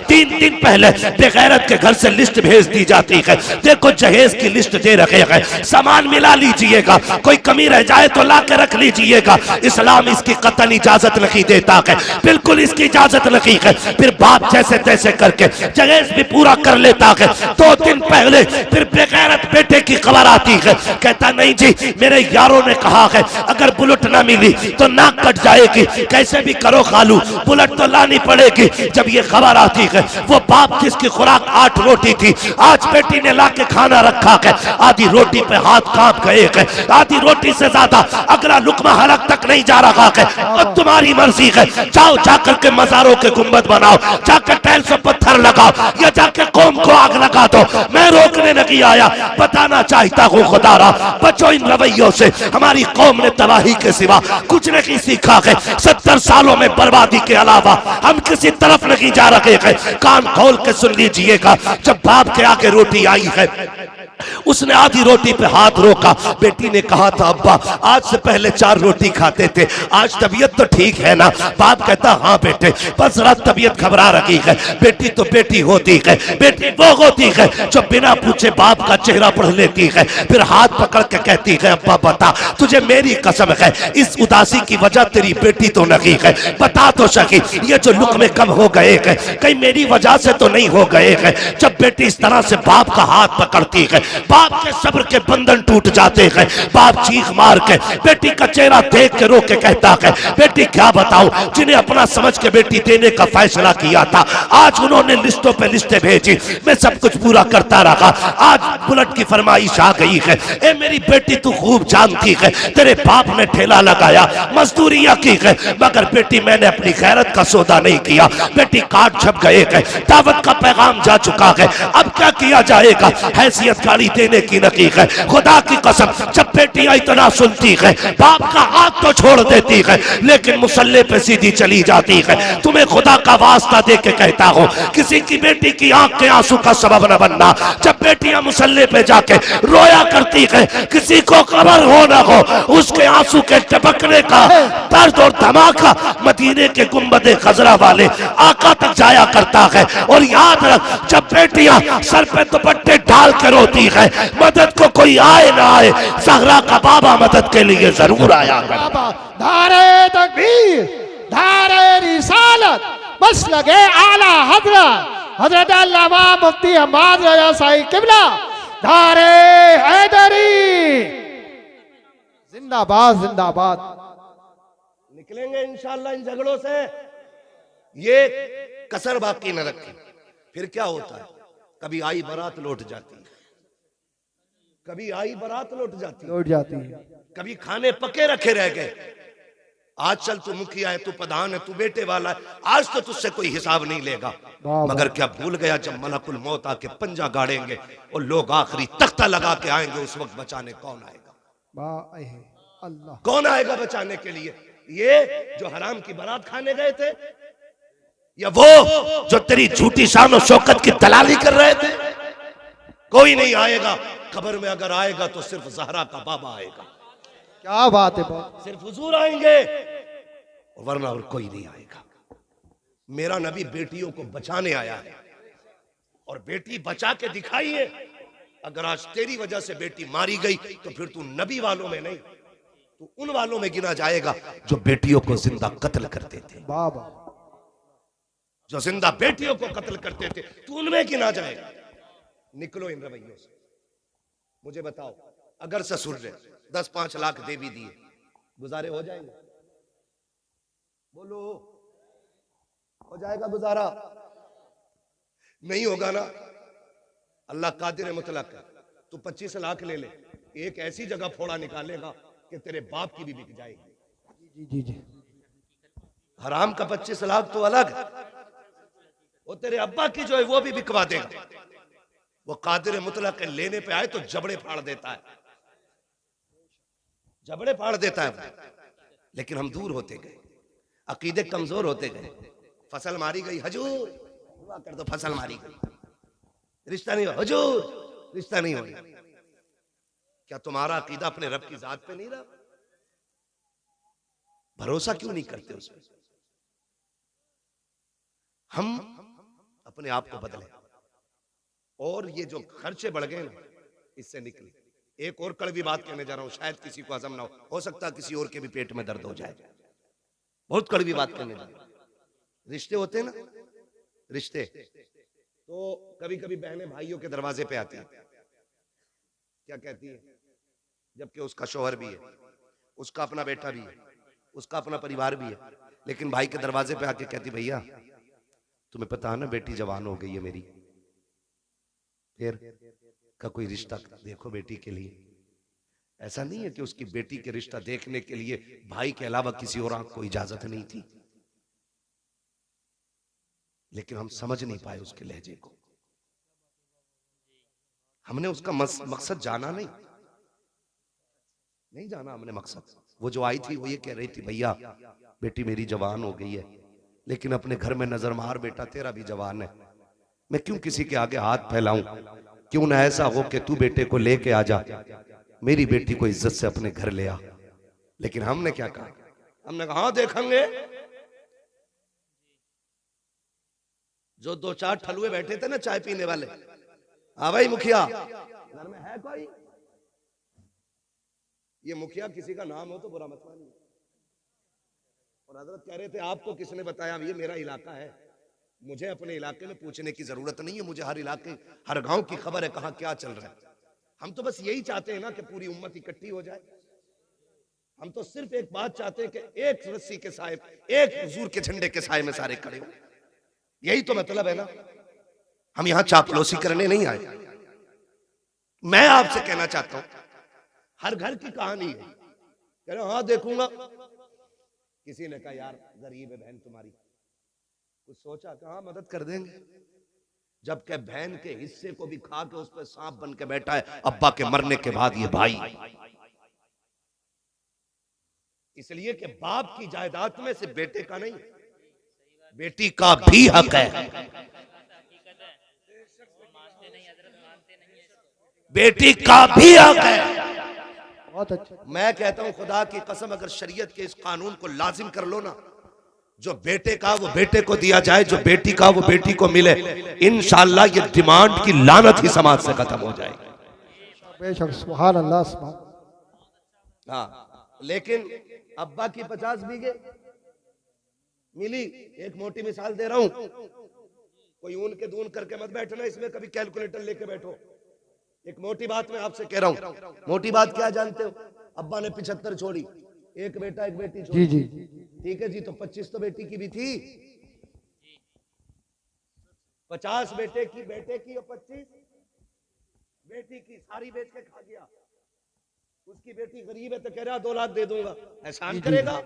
3 दिन पहले बेगैरत के घर से लिस्ट भेज दी जाती है, देखो जहेज की लिस्ट दे रखे हैं, सामान मिला लीजिएगा, कोई कमी रह जाए तो ला के रख लीजिएगा। इस्लाम इसकी कतई इजाजत नहीं देता है, बिल्कुल इसकी इजाजत नहीं है। फिर बाप जैसे तैसे करके जहेज भी पूरा कर लेता है। 2 दिन पहले फिर बेगैरत बेटे की खबर आती है, कहता नहीं जी मेरे यारों ने कहा है अगर बुलेट ना मिली तो नाक कट जाएगी, कैसे भी करो खालू बुलेट तो लानी पड़ेगी। जब ये खबर आती है, वो बाप जिसकी खुराक 8 रोटी थी, आज बेटी ने ला के खाना रखा है, आधी रोटी पे हाथ कांप गए हैं, आधी रोटी से ज्यादा अगला लुकमा हलक तक नहीं जा रहा है। और तुम्हारी मर्जी है, जाओ जाकर के मज़ारों के गुंबद बनाओ, जाकर टाइल्स पर पत्थर लगाओ, या जाकर कौम को आग लगा दो, मैं रोकने नहीं आया, बताना चाहता हूँ खुदारा बचो इन रवैयों से। हमारी कौम ने तबाही के सिवा कुछ नहीं सीखा है, 70 सालों में बर्बादी के अलावा हम किसी तरफ नहीं जा रहे हैं। कान खोल के सुन लीजिएगा, जब बाप के आगे रोटी आई है, उसने आधी रोटी पे हाथ रोका, बेटी ने कहा था अब्बा आज से पहले 4 रोटी खाते थे, आज तबीयत तो ठीक है ना? बाप कहता हाँ बेटे, बस रात तबीयत घबरा रही है। बेटी तो बेटी होती है, बेटी वो होती है जो बिना पूछे बाप का चेहरा पढ़ लेती है, फिर हाथ पकड़ के कहती है अब्बा बता, तुझे मेरी कसम है इस उदासी की वजह तेरी बेटी तो नहीं है, बता तो सकी ये जो लुक़मे कम हो गए हैं कहीं मेरी वजह से तो नहीं हो गए हैं। जब बेटी इस तरह से बाप का हाथ पकड़ती है, बाप के सब्र के बंधन टूट जाते हैं। बाप चीख मार के बेटी का चेहरा देख के रो के कहता है बेटी क्या बताऊं, जिन्हें अपना समझ के बेटी देने का फैसला किया था, आज उन्होंने लिस्टों पे लिस्टें भेजी, मैं सब कुछ पूरा करता रहा, आज बुलेट की फरमाइश आ गई है। ए मेरी बेटी तू खूब जानती है, तेरे बाप ने ठेला लगाया, मजदूरियां की है, मगर बेटी मैंने अपनी गैरत का सौदा नहीं किया। बेटी काट छप गए हैं, दावत का पैगाम जा चुका है, अब क्या किया जाएगा? हैसियत गाड़ी देने की नकी है, खुदा की कसम जब बेटियां इतना सुनती है, बाप का हाथ तो छोड़ देती है, लेकिन मुसल्ले पे सीधी चली जाती है। तुम्हें खुदा का वास्ता दे के कहता हूँ, किसी की बेटी की आंख के आंसू का सबब न बनना। जब बेटियां मुसल्ले पे जाके रोया करती है, किसी को खबर हो न हो, उसके आंसू के टपकने का दर्द और धमाका मदीने के गुंबदे खजरा वाले आका तक जाया करता है। और याद रख, जब बेटियां सर पे दुपट्टे डाल के रोती है, मदद को कोई आए ना आए, सहरा का बाबा मदद के लिए जरूर आया। धारे तकबीर, धारे रिसालत, बस लगे आला हजरत हजरत अल्लामा मुफ्ती हम्माद रजा साहिब किबला, धारे हैदरी जिंदाबाद जिंदाबाद। निकलेंगे इंशाअल्लाह इन झगड़ों से, ये कसर बाकी न रखें। फिर क्या होता है, कभी आई बारात लौट जाती है, कभी आई बारात लौट जाती है, कभी खाने पके रखे रह गए। आज चल तू मुखिया है, तू प्रधान है, तू बेटे वाला है, आज तो तुझसे कोई हिसाब नहीं लेगा। मगर क्या भूल गया, जब मलकुल मौत आके पंजा गाड़ेंगे और लोग आखिरी तख्ता लगा के आएंगे, उस वक्त बचाने कौन आएगा? अल्लाह कौन आएगा बचाने के लिए? ये जो हराम की बारात खाने गए थे, या वो जो तेरी झूठी शान और शौकत की दलाली कर रहे थे? कोई नहीं आएगा। खबर में अगर आएगा तो सिर्फ ज़हरा का बाबा आएगा। क्या बात है, सिर्फ हुजूर आएंगे, वरना और कोई नहीं आएगा। मेरा नबी बेटियों को बचाने आया है और बेटी बचा के दिखाई है। अगर आज तेरी वजह से बेटी मारी गई तो फिर तू नबी वालों में नहीं, तू उन वालों में गिना जाएगा जो बेटियों को जिंदा कत्ल करते थे। बाबा जो जिंदा बेटियों को कत्ल करते थे, तू उनमें गिना जाएगा। निकलो इन रवैयों से। मुझे बताओ, अगर ससुर ने 10-5 लाख दे भी दिए, गुजारे हो जाएंगे? बोलो, हो जाएगा गुजारा? नहीं होगा ना। अल्लाह कादिर मुतलक है, तू 25 लाख ले ले, एक ऐसी जगह फोड़ा निकालेगा कि तेरे बाप की भी बिक जाएगी। जी जी। हराम का 25 लाख तो अलग, वो तेरे अब्बा की जो है वो भी बिकवा देगा। वो कादिर मुतलक के लेने पे आए तो जबड़े फाड़ देता है, जबड़े फाड़ देता है। लेकिन हम दूर होते गए, अकीदे कमजोर होते गए। फसल मारी गई, हजूर दुआ कर दो, फसल मारी गई, रिश्ता नहीं हो, हजूर रिश्ता नहीं हो। क्या तुम्हारा अकीदा अपने रब की जात पे नहीं रहा? भरोसा क्यों नहीं करते उसमें? हम अपने आप को बदले और ये जो खर्चे बढ़ गए ना, इससे निकले। एक और कड़वी बात कहने जा रहा हूं, शायद किसी को हजम ना हो सकता है किसी और के भी पेट में दर्द हो जाए। बहुत कड़वी बात कहने जा रहा हूं। रिश्ते होते हैं ना, रिश्ते, तो कभी कभी बहनें भाइयों के दरवाजे पे आती है, क्या कहती है, जबकि उसका शौहर भी है, उसका अपना बेटा भी है, उसका अपना परिवार भी है, लेकिन भाई के दरवाजे पे आके कहती, भैया तुम्हें पता है ना बेटी जवान हो गई है मेरी, फिर का कोई रिश्ता देखो बेटी के लिए। ऐसा नहीं है कि उसकी बेटी के रिश्ता देखने के लिए भाई के अलावा किसी और को इजाजत नहीं थी, लेकिन हम समझ नहीं पाए उसके लहजे को, हमने उसका मकसद जाना नहीं जाना हमने मकसद। वो जो आई थी वो ये कह रही थी, भैया बेटी मेरी जवान हो गई है, लेकिन अपने घर में नजर मार बेटा तेरा भी जवान है, मैं क्यों किसी के आगे हाथ फैलाऊं, क्यों ना ऐसा हो कि तू बेटे को लेके आ जा, मेरी बेटी को इज्जत से अपने घर ले आ। लेकिन हमने क्या कहा, हमने कहा हाँ देखेंगे। जो दो चार ठलुए बैठे थे ना चाय पीने वाले, हाँ भाई मुखिया घर में है कोई, ये मुखिया किसी का नाम हो तो बुरा मत मानिए। और हजरत कह रहे थे आपको किसने बताया, ये मेरा इलाका है, मुझे अपने इलाके में पूछने की जरूरत नहीं है, मुझे हर इलाके हर गांव की खबर है कहां क्या चल रहा है। हम तो बस यही चाहते हैं ना कि पूरी उम्मत इकट्ठी हो जाए। हम तो सिर्फ एक बात चाहते हैं कि एक रस्सी के साए, एक हुजूर के झंडे के साए में सारे खड़े हो, यही तो मतलब है ना। हम यहां चापलूसी करने नहीं आए। मैं आपसे कहना चाहता हूं, हर घर की कहानी है। कह रहे हाँ देखूंगा, किसी ने कहा यार गरीब है बहन तुम्हारी, कुछ सोचा कि हाँ मदद कर देंगे, जबकि बहन के हिस्से को भी खा के उस पर सांप बन के बैठा है अब्बा के मरने के बाद ये भाई। इसलिए कि बाप की जायदाद में से बेटे का नहीं, बेटी का भी हक है, बेटी का भी हक है। बहुत अच्छा। मैं कहता हूं खुदा की कसम, अगर शरीयत के इस कानून को लाजिम कर लो ना, जो बेटे का वो बेटे को दिया जाए, जो बेटी का वो बेटी को मिले, इंशाअल्लाह ये डिमांड की लानत ही समाज से खत्म हो जाएगी। बेशक, सुभान अल्लाह, सुभान। हाँ, लेकिन अब्बा की 50 बीघे मिली। एक मोटी मिसाल दे रहा हूं, कोई ऊन के दून करके मत बैठना, इसमें कभी कैलकुलेटर लेके बैठो। एक मोटी बात मैं आपसे कह रहा हूं, मोटी बात क्या जानते हो, अब्बा ने 75 छोड़ी, एक बेटा एक बेटी छोड़ी, जी जी, ठीक है जी, तो 25 तो बेटी की भी थी, 50 बेटे की और 25 बेटी की, सारी बेच के खा गया। उसकी बेटी गरीब है तो कह रहा 2 लाख दे दूंगा, एहसान करेगा।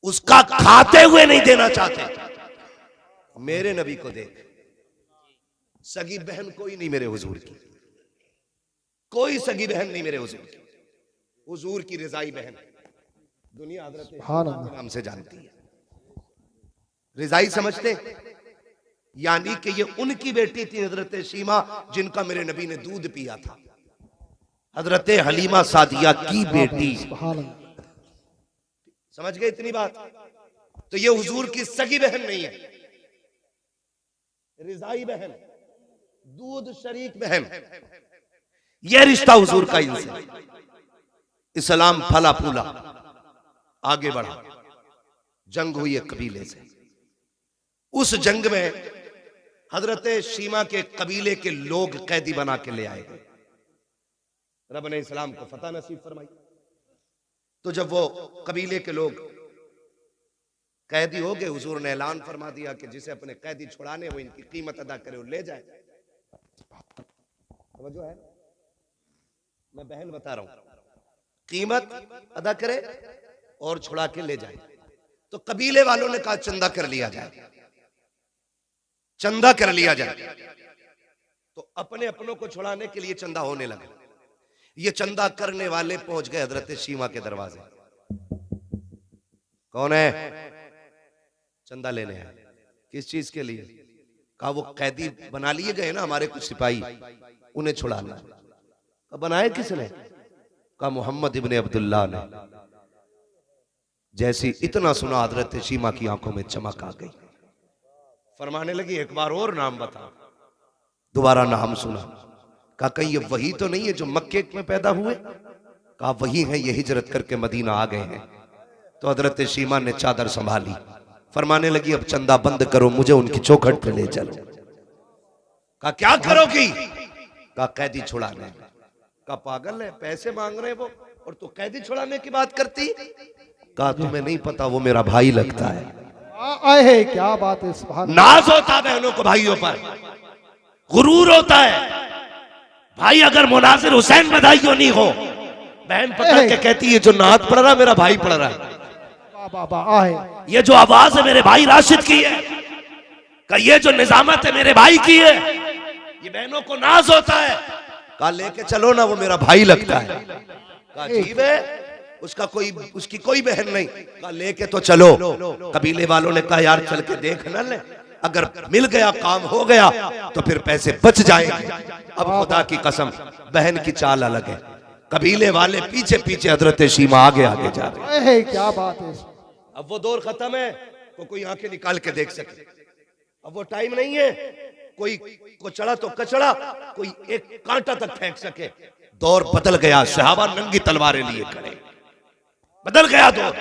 उसका खाते हुए नहीं देना चाहते। मेरे नबी को देख, सगी बहन कोई नहीं मेरे हुजूर की, कोई सगी बहन नहीं मेरे हुजूर की, हुजूर की रिजाई बहन दुनिया हजरत के नाम से जानती है। रिजाई समझते, यानी कि ये उनकी बेटी थी हजरत शीमा, जिनका मेरे नबी ने दूध पिया था, हजरत हलीमा सादिया की बेटी। समझ गए इतनी बात? तो ये हुजूर की सगी बहन नहीं है, रिजाई बहन, दूध शरीक बहन। यह रिश्ता हुजूर का इनसे। इस्लाम फला फूला, आगे बढ़ा, जंग हुई एक कबीले से। उस जंग में हजरत शीमा के कबीले के लोग कैदी बना के ले आए गए। रब ने इस्लाम को फतह नसीब फरमाई। तो जब वो कबीले के लोग कैदी हो गए, हुजूर ने ऐलान फरमा दिया कि जिसे अपने कैदी छुड़ाने हो इनकी कीमत अदा करे और ले जाए। समझो है, मैं बहन बता रहा हूं, कीमत अदा करे और छुड़ा के ले जाए। तो कबीले वालों ने कहा चंदा कर लिया जाए, चंदा कर लिया जाए। तो अपने अपनों को छुड़ाने के लिए चंदा होने लगा। ये चंदा करने वाले पहुंच गए हजरत शीमा के दरवाजे। कौन है? चंदा लेने हैं। किस चीज के लिए? कहा वो कैदी बना लिए गए ना हमारे कुछ सिपाही, उन्हें छुड़ाना। कहा बनाए किसने? कहा मोहम्मद इब्ने अब्दुल्लाह ने। जैसी इतना सुना हजरत शीमा की आंखों में चमक आ गई। फरमाने लगी एक बार और नाम बता। दोबारा नाम सुना। कहा कहीं ये वही तो नहीं है जो मक्के में पैदा हुए? कहा वही है, ये हिजरत करके मदीना आ गए हैं। तो हजरत शीमा ने चादर संभाली, फरमाने लगी अब चंदा बंद करो, मुझे उनकी चौखट पे ले चलो। कहा क्या करोगी? कहा कैदी छुड़ाने। कहा पागल है, पैसे मांग रहे वो और तू कैदी छुड़ाने की बात करती? कहा तुम्हें नहीं पता वो मेरा भाई लगता है। आए क्या बात है, सुभान। नाज होता है बहनों को भाइयों पर, गुरूर होता है। भाई अगर मुनासिर हुसैन बधाइयों नहीं हो, बहन पकड़ के कहती है जो नात पढ़ रहा मेरा भाई पढ़ रहा है। बाबा आहे, ये जो आवाज है मेरे भाई राशिद की है, का ये जो निजामत है मेरे भाई की है। ये बहनों को नाज होता है। कहा लेके चलो ना, वो मेरा भाई लगता है। कहा अजीब है, उसकी कोई बहन नहीं। कहा लेके तो चलो। कबीले वालों ने कहा यार चल के देख ना ले, अगर मिल गया काम हो गया तो फिर पैसे बच जाएंगे। अब खुदा की कसम बहन की चाल अलग है। कबीले वाले पीछे पीछे, हजरत शीमा आगे आगे जा रहे हैं। क्या बात है। अब वो दौर खत्म है तो कोई आंखें निकाल के देख सके। अब वो टाइम नहीं है कोई को चढ़ा तो कचड़ा, कोई एक कांटा तक फेंक सके। दौर बदल गया, सहाबा नंगी तलवारें लिए खड़े, बदल गया दौर।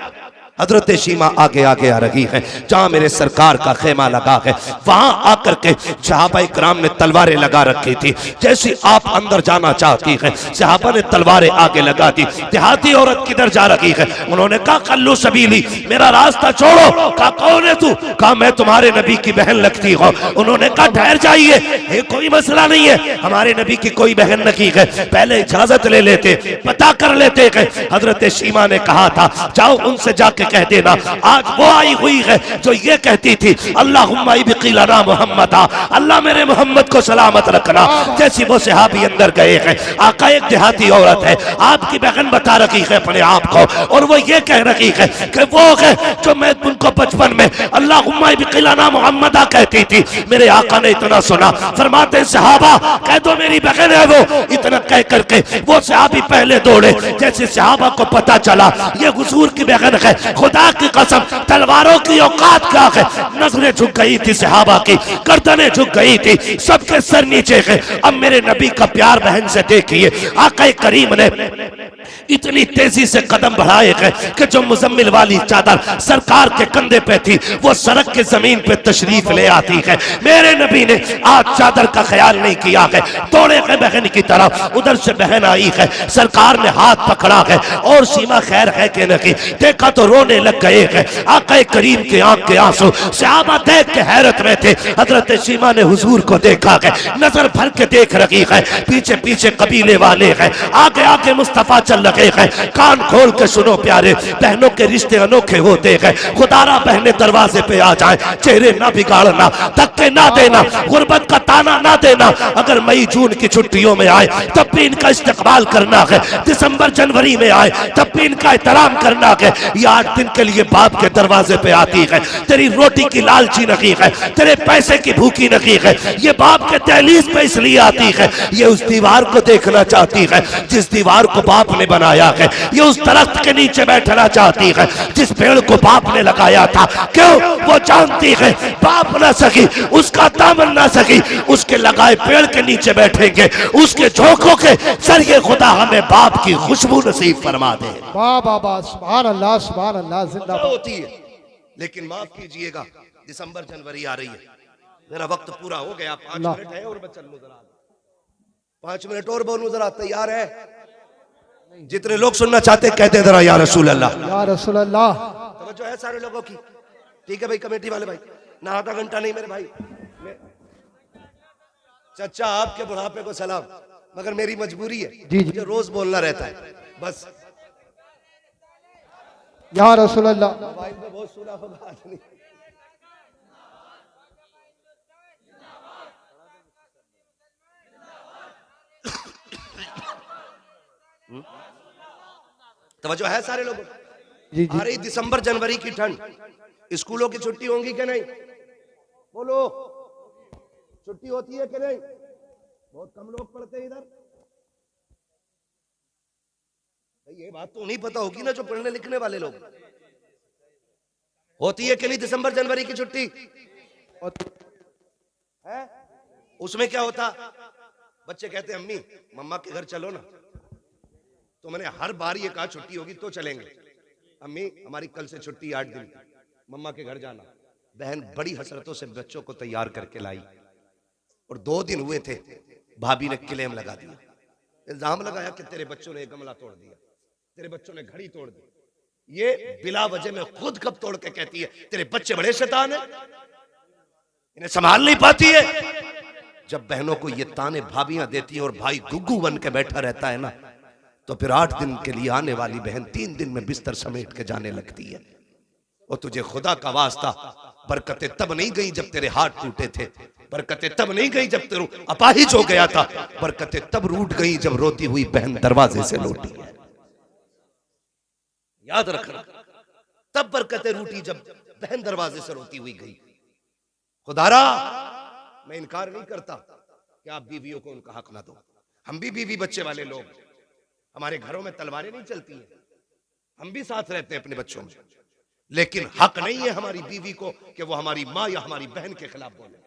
हजरत शीमा आगे आगे आ रही है, जहां मेरे सरकार का खेमा लगा है वहां आकर के सहाबा इकराम ने तलवारें लगा रखी थी। जैसी आप अंदर जाना चाहती है, सहाबा ने तलवारें आगे लगा दी। देहाती औरत किधर जा रही है? उन्होंने कहा कल्लू सबीली, मेरा रास्ता छोड़ो। कहा कौन है तू? कहा मैं तुम्हारे नबी की बहन लगती हूँ। उन्होंने कहा ठहर जाइए, कोई मसला नहीं है, हमारे नबी की कोई बहन नहीं है, पहले इजाजत ले लेते, पता कर लेते। हजरत शीमा ने कहा था जाओ उनसे जाके कह देना आज वो आई हुई है जो ये कहती थी अल्लाहुम्मा इब्क़िलना मुहम्मदा, अल्लाह मेरे मोहम्मद को सलामत रखना। जैसी वो सहाबी अंदर गए हैं, आका एक देहाती औरत है, आपकी बहन बता रही है अपने आप को, और वो ये कह रही है कि वो है जो मैं तुमको बचपन में अल्लाहुम्मा इब्क़िलना मुहम्मदा कहती थी। मेरे आका ने इतना सुना, फरमाते सहाबा कह दो मेरी बहन है वो। इतना कह करके वो सहाबी पहले दौड़े। जैसे सहाबा को पता चला ये हुजूर की बहन है, खुदा की कसम तलवारों की औकात क्या है। नजरें झुक गई थी सहाबा की, गर्दनें झुक गई थी, सबके सर नीचे है। अब मेरे नबी का प्यार बहन से देखिए, आका करीम ने इतनी तेजी से कदम बढ़ाए गए कि जो मुजम्मिल वाली चादर सरकार के कंधे पे थी वो सड़क के जमीन पे तशरीफ ले आती है। मेरे नबी ने आज चादर का ख्याल नहीं किया है, दौड़े गए बहन की तरफ। उधर से बहन आई है, सरकार ने हाथ पकड़ा है और शीमा खैर है कि नहीं, देखा तो रोने लग गए हैं। आका करीम के आंख के आंसू, सहाबा देख के हैरत में थे। हजरत शीमा ने हुजूर को देखा है, नजर भर के देख रही है, पीछे पीछे कबीले वाले हैं, आगे आगे मुस्तफा चल रहे हैं। कान खोल के सुनो प्यारे, बहनों के रिश्ते अनोखे होते हैं। खुदारा बहने दरवाजे पे आ जाए, चेहरे ना बिगाड़ना, धक्के ना देना, गुर्बत का ताना ना देना। अगर मई जून की छुट्टियों में आए तब भी इनका इस्तेमाल करना है, दिसंबर जनवरी में आए तब भी इनका एहतराम करना है। ये 8 दिन के लिए बाप के दरवाजे पे आती है, तेरी रोटी की लालची नहीं है, तेरे पैसे की भूखी नहीं है, ये बाप के दहलीज पे इसलिए आती है, ये उस दीवार को देखना चाहती है जिस दीवार को बाप ने बनाया है, ये उस दरख्त के नीचे बैठना चाहती है जिस पेड़ को बाप ने लगाया था। क्यों? वो जानती है बाप ना सकी, उसका दामन ना सकी, उसके लगाए पेड़ के नीचे बैठेंगे, उसके झोंकों के जरिए खुदा हमें बाप की खुशबू नसीब फरमा दे। वाह वाह सुभान अल्लाह, सुभान अल्लाह। जिंदाबाद होती है, लेकिन माफ कीजिएगा दिसंबर जनवरी आ रही है, मेरा वक्त पूरा हो गया। 5 मिनट है और मैं चलूं जरा, 5 मिनट और बोलूं जरा, तैयार है? जितने लोग सुनना चाहते कहते जरा या रसूल अल्लाह, या रसूल अल्लाह। तवज्जो है सारे लोगों की? ठीक है भाई, कमेटी वाले भाई, ना आधा घंटा नहीं मेरे भाई। चचा आपके बुढ़ापे को सलाम, मगर मेरी मजबूरी है, मुझे रोज बोलना रहता है बस। या रसूल अल्लाह। मोबाइल पे बहुत सुना होगा आदमी। तवज्जो है सारे लोगों? जी जी। आ रही दिसंबर जनवरी की ठंड, स्कूलों की छुट्टी होंगी कि नहीं? बोलो, छुट्टी होती है कि नहीं? बहुत कम लोग पढ़ते हैं इधर। ये बात तो नहीं पता होगी ना जो पढ़ने लिखने वाले लोग। होती है कि नहीं दिसंबर जनवरी की छुट्टी? है? उसमें क्या होता, बच्चे कहते अम्मी मम्मा के घर चलो ना, तो मैंने हर बार ये कहा छुट्टी होगी तो चलेंगे। अम्मी हमारी कल से छुट्टी 8 दिन की, मम्मा के घर जाना। बहन बड़ी हसरतों से बच्चों को तैयार करके लाई, और 2 दिन हुए थे भाभी ने क्लेम लगा दिया, इल्जाम लगाया कि तेरे बच्चों ने गमला तोड़ दिया, तेरे बच्चों ने घड़ी तोड़ दी। ये बिला वजह में खुद कब तोड़ के कहती है तेरे बच्चे बड़े शैतान हैं, इन्हें संभाल नहीं पाती है। जब बहनों को ये ताने भाभियां देती हैं और भाई गुग्गू बन के बैठा रहता है ना, तो फिर 8 दिन के लिए आने वाली बहन 3 दिन में बिस्तर समेट के जाने लगती है। और तुझे खुदा का वास्ता, बरकतें तब नहीं गई जब तेरे हाथ टूटे थे, बरकतें तब नहीं गई जब तेरू अपाहिज हो गया था, बरकतें तब रूठ गई जब रोती हुई बहन दरवाजे से लौटी है। याद रखना, तब बरकतें रूठी जब बहन दरवाजे से रोती हुई गई। खुदारा मैं इनकार नहीं करता कि आप बीवियों को उनका हक ना दो, हम भी बीवी बच्चे वाले लोग, हमारे घरों में तलवारें नहीं चलती हैं, हम भी साथ रहते हैं अपने बच्चों में, लेकिन हक नहीं है हमारी बीवी को कि वो हमारी माँ या हमारी बहन के खिलाफ बोले।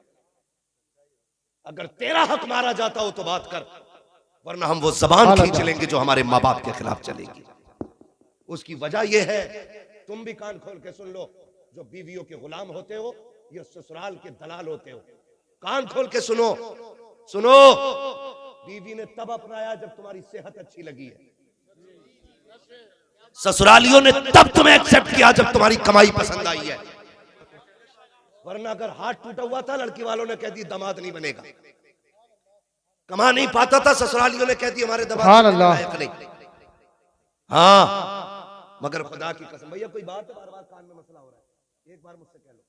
अगर तेरा हक मारा जाता हो तो बात कर, वरना हम वो जबान खींच लेंगे जो हमारे माँ बाप के खिलाफ चलेगी। उसकी वजह यह है, तुम भी कान खोल के सुन लो, जो बीवियों के गुलाम होते हो या ससुराल के दलाल होते हो, कान खोल के सुनो, सुनो। बीवी ने तब अपनाया जब तुम्हारी सेहत अच्छी लगी है, ससुरालियों ने तब तुम्हें एक्सेप्ट किया जब तुम्हारी कमाई पसंद आई है, वरना अगर हाथ टूटा हुआ था लड़की वालों ने कह दी दामाद नहीं बनेगा, कमा नहीं पाता था ससुरालियों ने कह दी हमारे दामाद नहीं। हाँ, मगर खुदा की कसम, भैया कोई बात है, बार बार कान में मसला हो रहा है, एक बार मुझसे कह लो।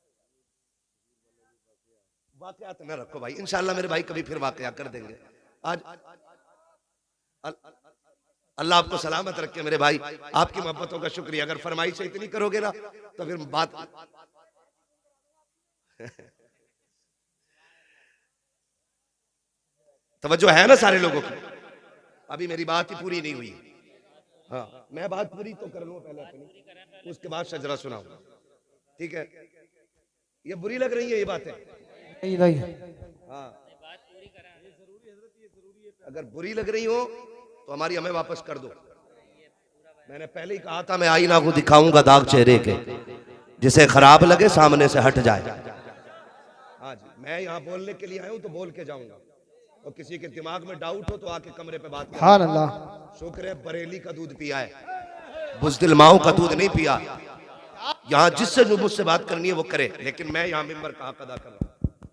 वाकयात न रखो भाई, इंशाल्लाह मेरे भाई कभी फिर वाकया कर देंगे। आज अल्लाह आपको सलामत रखे मेरे भाई, आपकी मोहब्बतों का शुक्रिया। अगर फरमाइश इतनी करोगे ना तो फिर बात तवज्जो है ना सारे लोगों की। अभी मेरी बात ही पूरी नहीं हुई। हाँ, मैं बात पूरी तो कर लूं पहले अपनी, उसके बाद शजरा सुनाऊंगा, ठीक है? ये बुरी लग रही है ये बातें? नहीं। हाँ, अगर बुरी लग रही हो तो हमारी हमें वापस कर दो। मैंने पहले ही कहा था मैं आईना को दिखाऊंगा दाग चेहरे के, जिसे खराब लगे सामने से हट जाए। हाँ जी, मैं यहाँ बोलने के लिए आया हूँ तो बोल के जाऊंगा, और किसी के दिमाग में डाउट हो तो आके कमरे पे बात हाँ अल्लाह, शुक्र है बरेली का दूध पिया है, बुज़दिल माओ का दूध नहीं पिया। यहाँ जिससे जो मुझसे बात करनी है वो करे, लेकिन मैं यहाँ मिंबर का हक अदा कर रहा हूँ।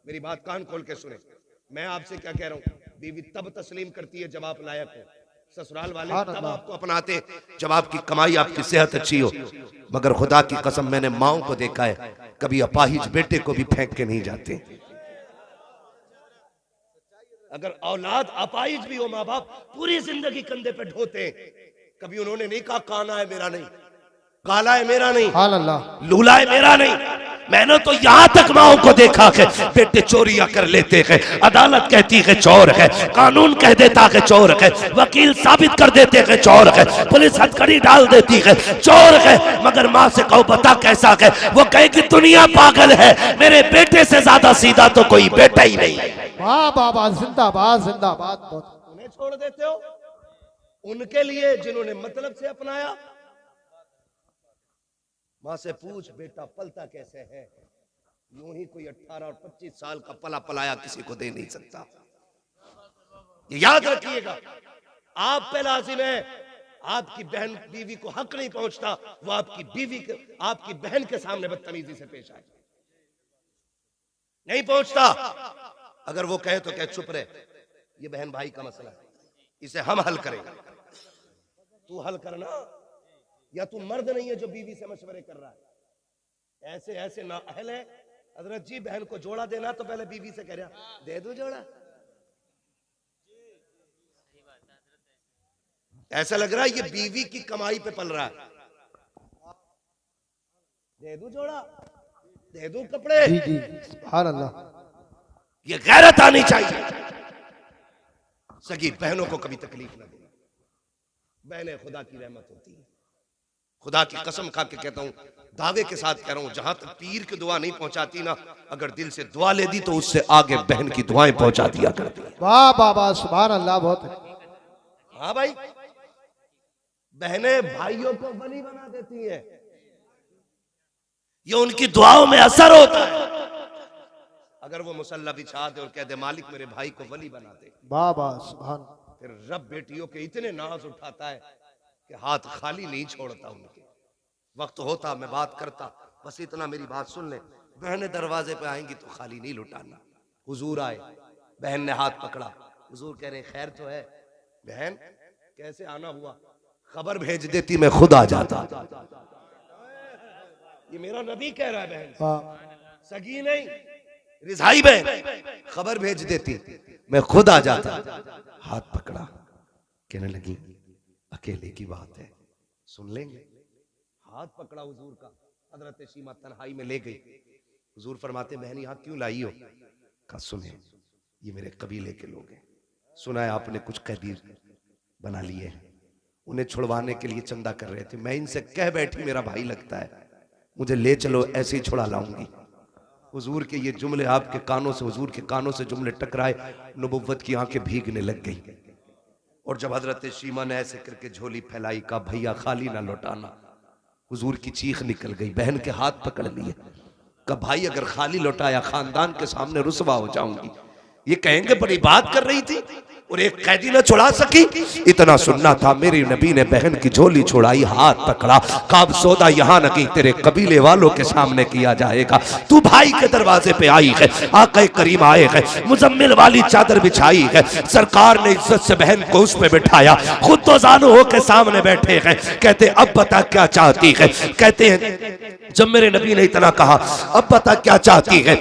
मेरी बात कान खोल के सुने, मैं आपसे क्या कह रहा हूँ, बीवी तब तस्लीम करती है जब आप लायक हो, ससुराल वाले तब आपको अपनाते जब आपकी कमाई आपकी सेहत अच्छी हो। मगर खुदा की कसम मैंने माओ को देखा है, कभी अपाहिज बेटे को भी फेंक के नहीं जाते। अगर औलाद अपाहिज भी हो, माँ बाप पूरी जिंदगी कंधे पे ढोते, कभी उन्होंने नहीं कहा काना है मेरा नहीं, काला है मेरा नहीं, लूला है मेरा नहीं। मैंने तो यहाँ तक माओ को देखा है बेटे चोरियां कर लेते हैं, अदालत कहती है चोर है, कानून कह देता है चोर है, वकील साबित कर देते हैं चोर है, पुलिस हथकड़ी डाल देती है चोर है, मगर माँ से कहो बता कैसा है, वो कहे कि दुनिया पागल है, मेरे बेटे से ज्यादा सीधा तो कोई बेटा ही नहीं। वाह बाबा, जिंदाबाद जिंदाबाद। उन्हें छोड़ देते हो उनके लिए जिन्होंने मतलब से अपनाया। माँ से पूछ बेटा पलता कैसे है, यूं ही कोई 18 और 25 साल का पला पलाया किसी को दे नहीं सकता। ये याद रखिएगा, आप पे लाजिम है, आपकी बहन बीवी को हक नहीं पहुंचता, वो आपकी बीवी के आपकी बहन के सामने बदतमीजी से पेश आए, नहीं पहुंचता। अगर वो कहे तो कहे चुप रहे, ये बहन भाई का मसला है, इसे हम हल करेंगे, तू हल करना, या तू मर्द नहीं है जो बीवी से मशवरे कर रहा है। ऐसे ऐसे ना अहल है, हजरत जी बहन को जोड़ा देना तो पहले बीवी से कह रहा दे दो जोड़ा, ऐसा लग रहा है ये बीवी की कमाई पे पल रहा है, दे दो जोड़ा, दे दो कपड़े। जी जी, सुभान अल्लाह। ये गैरत आनी चाहिए, सगी बहनों को कभी तकलीफ ना देना। बहनें खुदा की रहमत होती है, खुदा की कसम खा के कहता हूँ, दावे के साथ कह रहा हूँ, जहां तक पीर की दुआ नहीं पहुंचाती ना, अगर दिल से दुआ ले दी तो उससे आगे बहन की दुआएं पहुंचा दिया करती। वाह वाह वाह, सुभान अल्लाह, बहुत है। हाँ भाई, बहनें भाइयों को वली बना देती हैं, ये उनकी दुआओं में असर होता है। अगर वो मुसल्ला बिछा दे और कह दे मालिक मेरे भाई को वली बना दे, वाह वाह, सुभान। फिर रब बेटियों के इतने नाज उठाता है कि हाथ खाली नहीं छोड़ता उनके। वक्त होता मैं बात करता, बस इतना मेरी बात सुन ले। बहनें दरवाजे पे आएंगी तो खाली नहीं लुटाना। हुजूर आए, बहन ने हाथ पकड़ा, हुजूर कह रहे खैर तो है। बहन कैसे आना हुआ, खबर भेज देती मैं खुद आ जाता। ये मेरा नबी कह रहा है, बहन सगी नहीं रिजाई बहन, खबर भेज देती मैं खुद आ जाता। हाथ पकड़ा, कहने लगी अकेले की बात है, सुन लेंगे। हाथ पकड़ा हुजूर का, हजरत शीमा तन्हाई में ले गई। हुजूर फरमाते बहन यहाँ क्यों लाई हो? कहा सुने, ये मेरे कबीले के लोग हैं, सुना है आपने कुछ कैदी बना लिए हैं, उन्हें छुड़वाने के लिए चंदा कर रहे थे। मैं इनसे कह बैठी मेरा भाई लगता है, मुझे ले चलो, ऐसे ही छुड़ा लाऊंगी। हुजूर के ये जुमले आपके कानों से, हुजूर के कानों से जुमले टकराए, नबुव्वत की आंखें भीगने लग गई। और जब हजरत शीमा ने ऐसे करके झोली फैलाई, कहा भैया खाली ना लौटाना, हुजूर की चीख निकल गई। बहन के हाथ पकड़ लिए, कहा भाई अगर खाली लौटाया खानदान के सामने रुसवा हो जाऊंगी। ये कहेंगे बड़ी बात कर रही थी और एक कैदी न छुड़ा सकी। इतना सुनना था, मेरी नबी ने बहन की झोली छुड़ाई, हाथ पकड़ा, काब सौदा यहाँ नहीं तेरे कबीले वालों के सामने किया जाएगा। तू भाई के दरवाजे पे आई है, आक़ा करीम आए हैं, मुजम्मिल वाली चादर बिछाई है, सरकार ने इज्जत से बहन को उस पे बिठाया, खुद तो जानू हो के सामने बैठे हैं। कहते अब बता क्या चाहती है? कहते हैं जब मेरे नबी ने इतना कहा अब बता क्या चाहती है,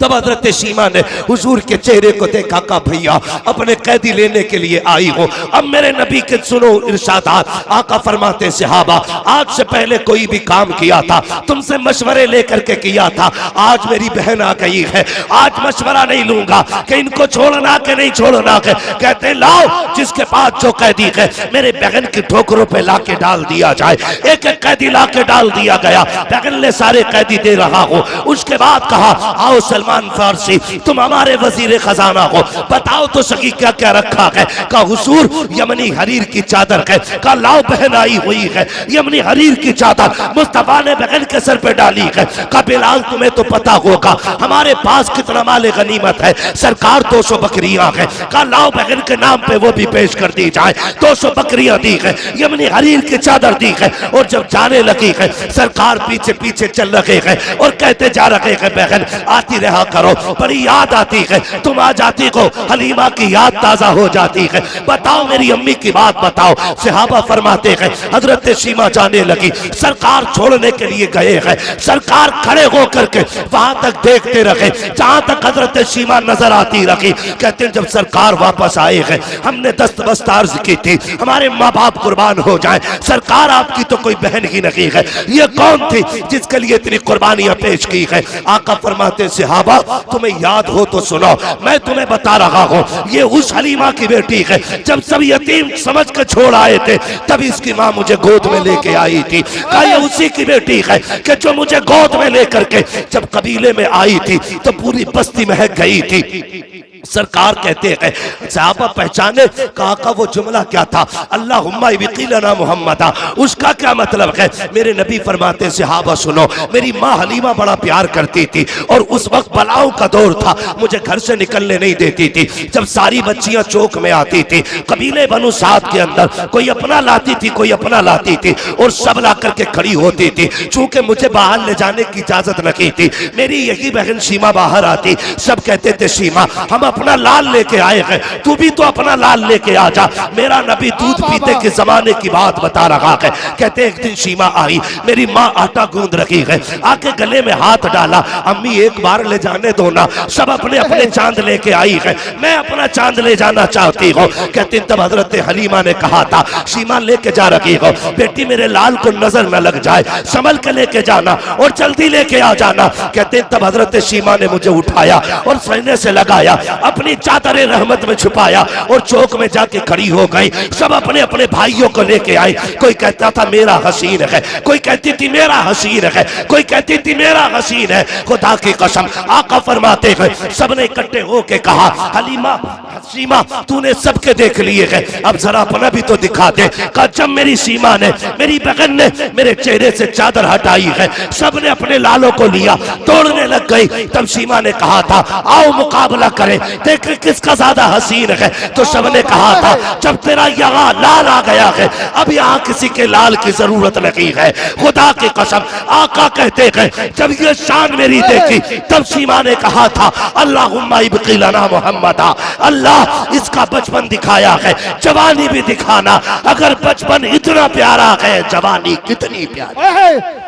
तब हजरत शीमा ने हुजूर के चेहरे को देखा, कहा भैया अपने कैदी लेने के लिए आई हो। अब मेरे नबी के सुनो इरशादात। आका फरमाते सहाबा, आज से पहले कोई भी काम किया था तुमसे मशवरे लेकर के किया था, आज मेरी बहन आ गई है, आज मशवरा नहीं लूंगा कि इनको छोड़ना के नहीं छोड़ना के। कहते लाओ जिसके पास जो कैदी है मेरे बहन की ठोकरों पे ला के डाल दिया जाए। एक एक कैदी ला के डाल दिया गया, बहन ने सारे कैदी दे रहा हो। उसके बाद कहा आओ सलमान फारसी तुम हमारे वजीर खजाना हो, बताओ तो सकी क्या क्या रखा है? कहा हुजूर यमनी हरीर की चादर है। कहा लाओ बहन आई हुई है, यमनी हरीर की चादर मुस्तफा ने बहन के सर पे डाली है। कहा बिलाल तुम्हें तो पता होगा हमारे पास कितना माले गनीमत है, सरकार 200 बकरियां है। कहा लाओ बहन के नाम पे वो भी पेश कर दी जाए, 200 बकरियां दी है, यमनी हरीर की चादर दी है। और जब जाने लगी है सरकार पीछे पीछे चल रहे हैं और कहते जा रहे हैं बहन आती रहा करो, बड़ी याद आती है, तुम आ जाती हो हलीमा की याद ताजा हो जाती है, बताओ मेरी अम्मी की बात बताओ। सहाबा फरमाते हैं हजरत शीमा जाने लगी, सरकार छोड़ने के लिए गए हैं, सरकार खड़े होकर के वहां तक देखते रहे जहां तक हजरत शीमा नजर आती रही। कहते हैं जब सरकार वापस आए हैं हमने दस्तबस्त अर्ज की थी हमारे माँ बाप कुर्बान हो जाए, सरकार आपकी तो कोई बहन ही नहीं है, ये कौन थी जिसके लिए इतनी कुर्बानियां पेश की है? आका फरमाते सहाबा तुम्हें याद हो तो सुनो, मैं तुम्हें बता रहा हूँ ये उस हलीमा की बेटी है, जब सब यतीम समझ कर छोड़ आए थे तभी इसकी माँ मुझे गोद में लेके आई थी। कहा ये उसी की बेटी है कि जो मुझे गोद में लेकर के जब कबीले में आई थी तो पूरी बस्ती महक गई थी। सरकार कहते हैं सहाबा पहचाने, कहा का वो जुमला क्या था अल्लाहुम्मा बिक़िलना मुहम्मदा, उसका क्या मतलब है? मेरे नबी फरमाते सहाबा सुनो, मेरी माँ हलीमा बड़ा प्यार करती थी और उस वक्त बलाओं का दौर था, मुझे घर से निकलने नहीं देती थी। जब सारी बच्चियां चौक में आती थी कबीले बनु साद के अंदर, कोई अपना लाती थी कोई अपना लाती थी और सब ला करके खड़ी होती थी। चूंकि मुझे बाहर ले जाने की इजाजत नहीं थी, मेरी यही बहन शीमा बाहर आती, सब कहते थे शीमा हम अपना लाल लेके आए हैं, तू भी तो अपना लाल लेके आ जा। मेरा नबी दूध पीते के जमाने की बात बता रहा है। कहते एक दिन शीमा आई, मेरी माँ आटा गूंद रही है, आके गले में हाथ डाला, अम्मी एक बार ले जाने दो ना, सब अपने अपने चांद लेके आई है, मैं अपना चांद ले जाना चाहती हूँ। कहते तब हजरत हलीमा ने कहा था शीमा लेके जा रही हो, बेटी मेरे लाल को नजर न लग जाए, संभल के लेके जाना और जल्दी लेके आ जाना। कहते तब हजरत शीमा ने मुझे उठाया और सीने से लगाया, अपनी चादर रहमत में छुपाया और चौक में जाके खड़ी हो गई। सब अपने अपने भाइयों को लेके आए। कोई कहता था मेरा हसीन है, कोई कहती थी मेरा हसीन है, कोई कहती थी मेरा हसीन है। खुदा की कसम आका फरमाते हैं सबने इकट्ठे होके कहा हलीमा सीमा तूने सबके देख लिए है, अब जरा अपना भी तो दिखा दे। कहा जब मेरी सीमा ने मेरी बहन ने मेरे चेहरे से चादर हटाई है, सबने अपने लालों को लिया, तोड़ने लग गई। तब सीमा ने कहा था आओ मुकाबला करें, देख किसका ज्यादा हसीन है। तो सबने कहा था जब तेरा यहाँ लाल आ गया है, अब यहाँ किसी के लाल की जरूरत नहीं है। खुदा की कसम आका कहते हैं जब ये शान मेरी देखी तब सीमा ने कहा था अल्लाहुम्मा इब्की लना मुहम्मदा, अल्लाह इसका बचपन दिखाया है, जवानी भी दिखाना। अगर बचपन इतना प्यारा है जवानी कितनी प्यारी।